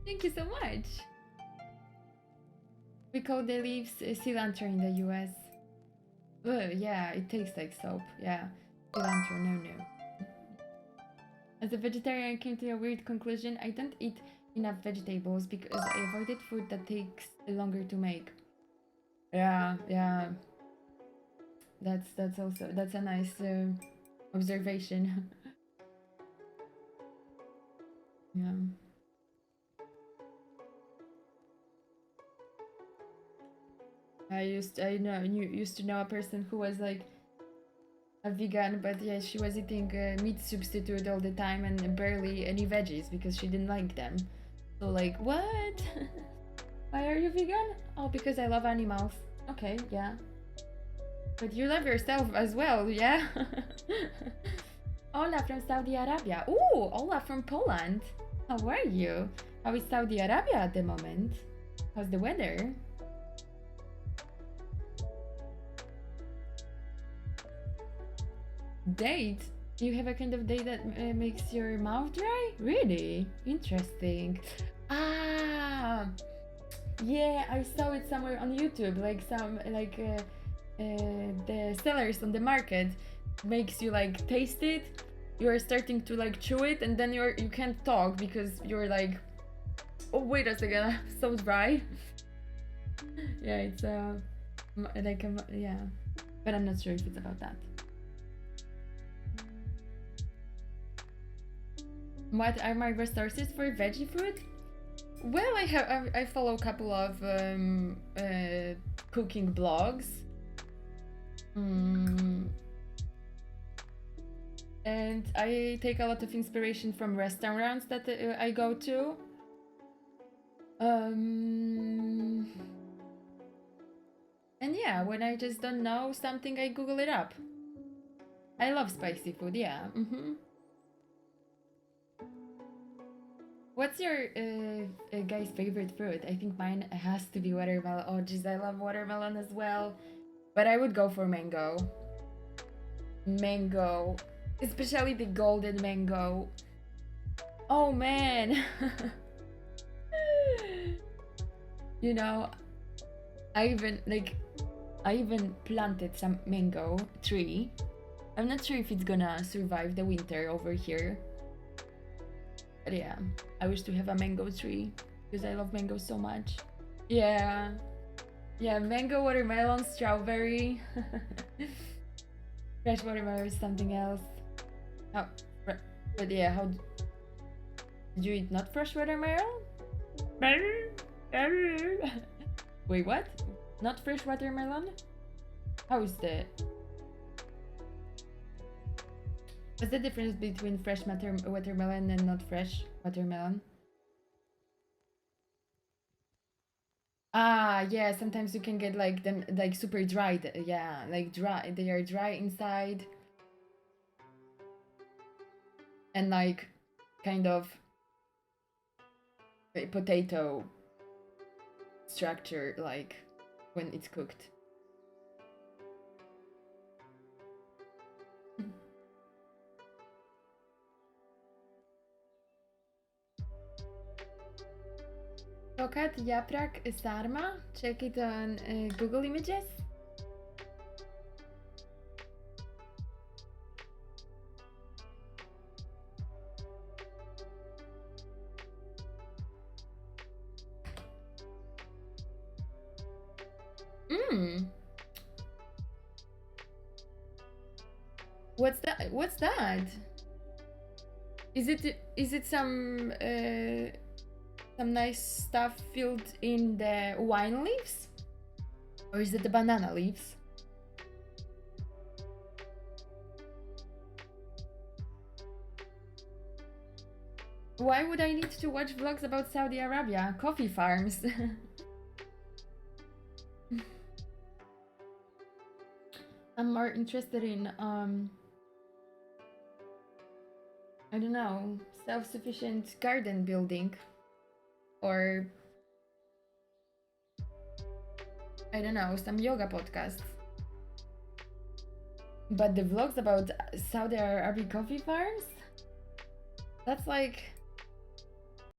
S1: Thank you so much. We call the leaves cilantro in the US. Yeah, it tastes like soap. Yeah, cilantro, no. As a vegetarian, I came to a weird conclusion. I don't eat enough vegetables because I avoided food that takes longer to make. Yeah. That's also a nice observation. Yeah. used to know a person who was like a vegan, but yeah, she was eating meat substitute all the time and barely any veggies because she didn't like them. So like, what? Why are you vegan? Oh, because I love animals. Okay, yeah. But you love yourself as well, yeah? Ola from Saudi Arabia. Ooh, Ola from Poland. How are you? How is Saudi Arabia at the moment? How's the weather? Date? You have a kind of date that makes your mouth dry? Really? Interesting. Ah, yeah, I saw it somewhere on YouTube. Like some the sellers on the market makes you like taste it. You're starting to like chew it, and then you can't talk because you're like, oh wait a second, I'm so dry. Yeah, it's yeah, but I'm not sure if it's about that. What are my resources for veggie food? Well, I follow a couple of cooking blogs. And I take a lot of inspiration from restaurants that I go to. And yeah, when I just don't know something, I Google it up. I love spicy food, yeah. What's your guy's favorite fruit? I think mine has to be watermelon. Oh, jeez, I love watermelon as well. But I would go for mango. Mango. Especially the golden mango. Oh, man. You know, I even planted some mango tree. I'm not sure if it's gonna survive the winter over here. But yeah, I wish to have a mango tree because I love mango so much. Yeah. Yeah, mango, watermelon, strawberry. Fresh watermelon is something else. Oh, but yeah, how did you eat not fresh watermelon? Wait, what? Not fresh watermelon? How is that? What's the difference between fresh watermelon and not fresh watermelon? Ah, yeah, sometimes you can get like them like super dried. Yeah, like dry. They are dry inside. And like kind of a potato structure like when it's cooked. Tokat, yaprak, sarma. Check it on Google Images. What's that? What's that? Is it some nice stuff filled in the wine leaves? Or is it the banana leaves? Why would I need to watch vlogs about Saudi Arabia? Coffee farms. I'm more interested in I don't know, self-sufficient garden building, or I don't know, some yoga podcasts. But the vlogs about Saudi Arabic coffee farms? That's like